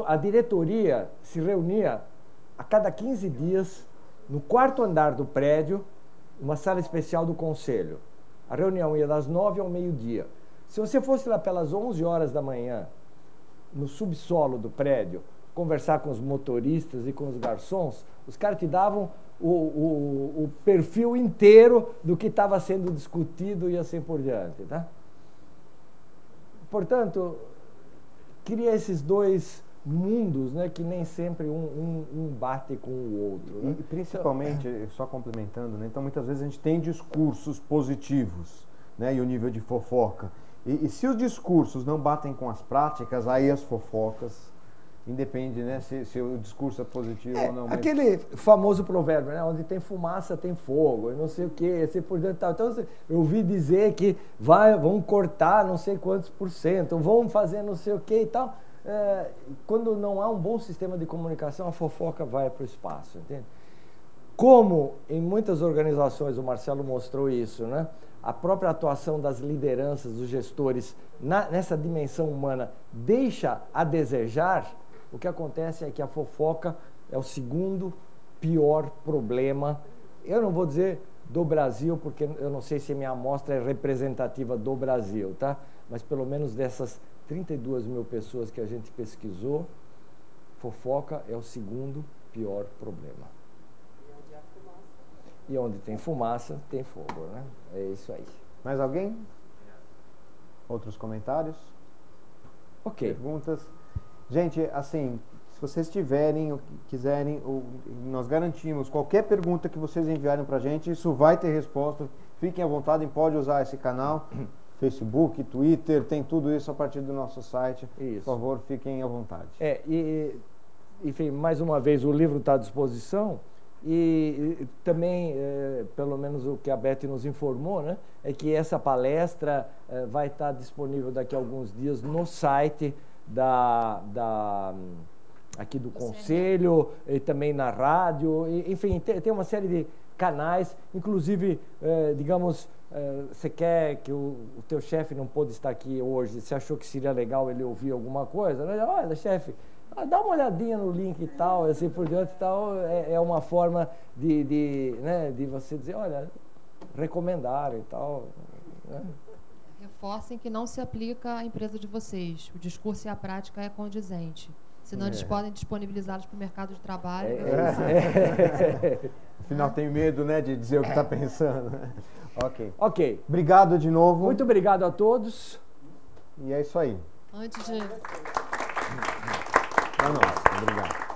[SPEAKER 1] A diretoria se reunia a cada 15 dias no 4º andar do prédio, uma sala especial do conselho. A reunião ia das 9 ao meio-dia. Se você fosse lá pelas 11 horas da manhã, no subsolo do prédio, conversar com os motoristas e com os garçons, os caras te davam o perfil inteiro do que estava sendo discutido e assim por diante. Tá? Portanto, cria esses 2 mundos, né, que nem sempre um bate com o outro. Né?
[SPEAKER 2] E principalmente, só complementando, né, então muitas vezes a gente tem discursos positivos, né, e o nível de fofoca. E se os discursos não batem com as práticas, aí as fofocas, independe, né, se o discurso é positivo ou não. Mas...
[SPEAKER 1] Aquele famoso provérbio, né, onde tem fumaça tem fogo, não sei o que, assim por dentro tal. Então eu ouvi dizer que vão cortar não sei quantos %, vão fazer não sei o que e tal. Quando não há um bom sistema de comunicação, a fofoca vai para o espaço, entende? Como em muitas organizações, o Marcelo mostrou isso, né? A própria atuação das lideranças, dos gestores, nessa dimensão humana, deixa a desejar, o que acontece é que a fofoca é o 2º pior problema. Eu não vou dizer do Brasil, porque eu não sei se minha amostra é representativa do Brasil, tá? Mas pelo menos dessas 32 mil pessoas que a gente pesquisou, fofoca é o 2º pior problema. E onde tem fumaça, tem fogo, né? É isso aí.
[SPEAKER 2] Mais alguém? Outros comentários?
[SPEAKER 1] Ok.
[SPEAKER 2] Perguntas? Gente, assim, se vocês tiverem ou quiserem, nós garantimos qualquer pergunta que vocês enviarem pra gente, isso vai ter resposta. Fiquem à vontade, pode usar esse canal. Facebook, Twitter, tem tudo isso a partir do nosso site.
[SPEAKER 1] Isso.
[SPEAKER 2] Por favor, fiquem à vontade.
[SPEAKER 1] Enfim, mais uma vez, o livro está à disposição e também, pelo menos o que a Beth nos informou, né, é que essa palestra vai estar disponível daqui a alguns dias no site aqui do Conselho e também na rádio. Enfim, tem uma série de canais, inclusive, digamos, você quer que o teu chefe não pôde estar aqui hoje, você achou que seria legal ele ouvir alguma coisa? Né? Olha, chefe, dá uma olhadinha no link e tal, assim por diante e tal, é uma forma de você dizer, olha, recomendar e tal. Né?
[SPEAKER 10] Reforcem que não se aplica à empresa de vocês, o discurso e a prática é condizente. Senão eles podem disponibilizá-los para o mercado de trabalho.
[SPEAKER 2] Afinal, tem medo, né, de dizer o que está pensando.
[SPEAKER 1] Ok.
[SPEAKER 2] Obrigado de novo.
[SPEAKER 1] Muito obrigado a todos.
[SPEAKER 2] E é isso aí.
[SPEAKER 10] Antes de...
[SPEAKER 1] Para nós. Obrigado.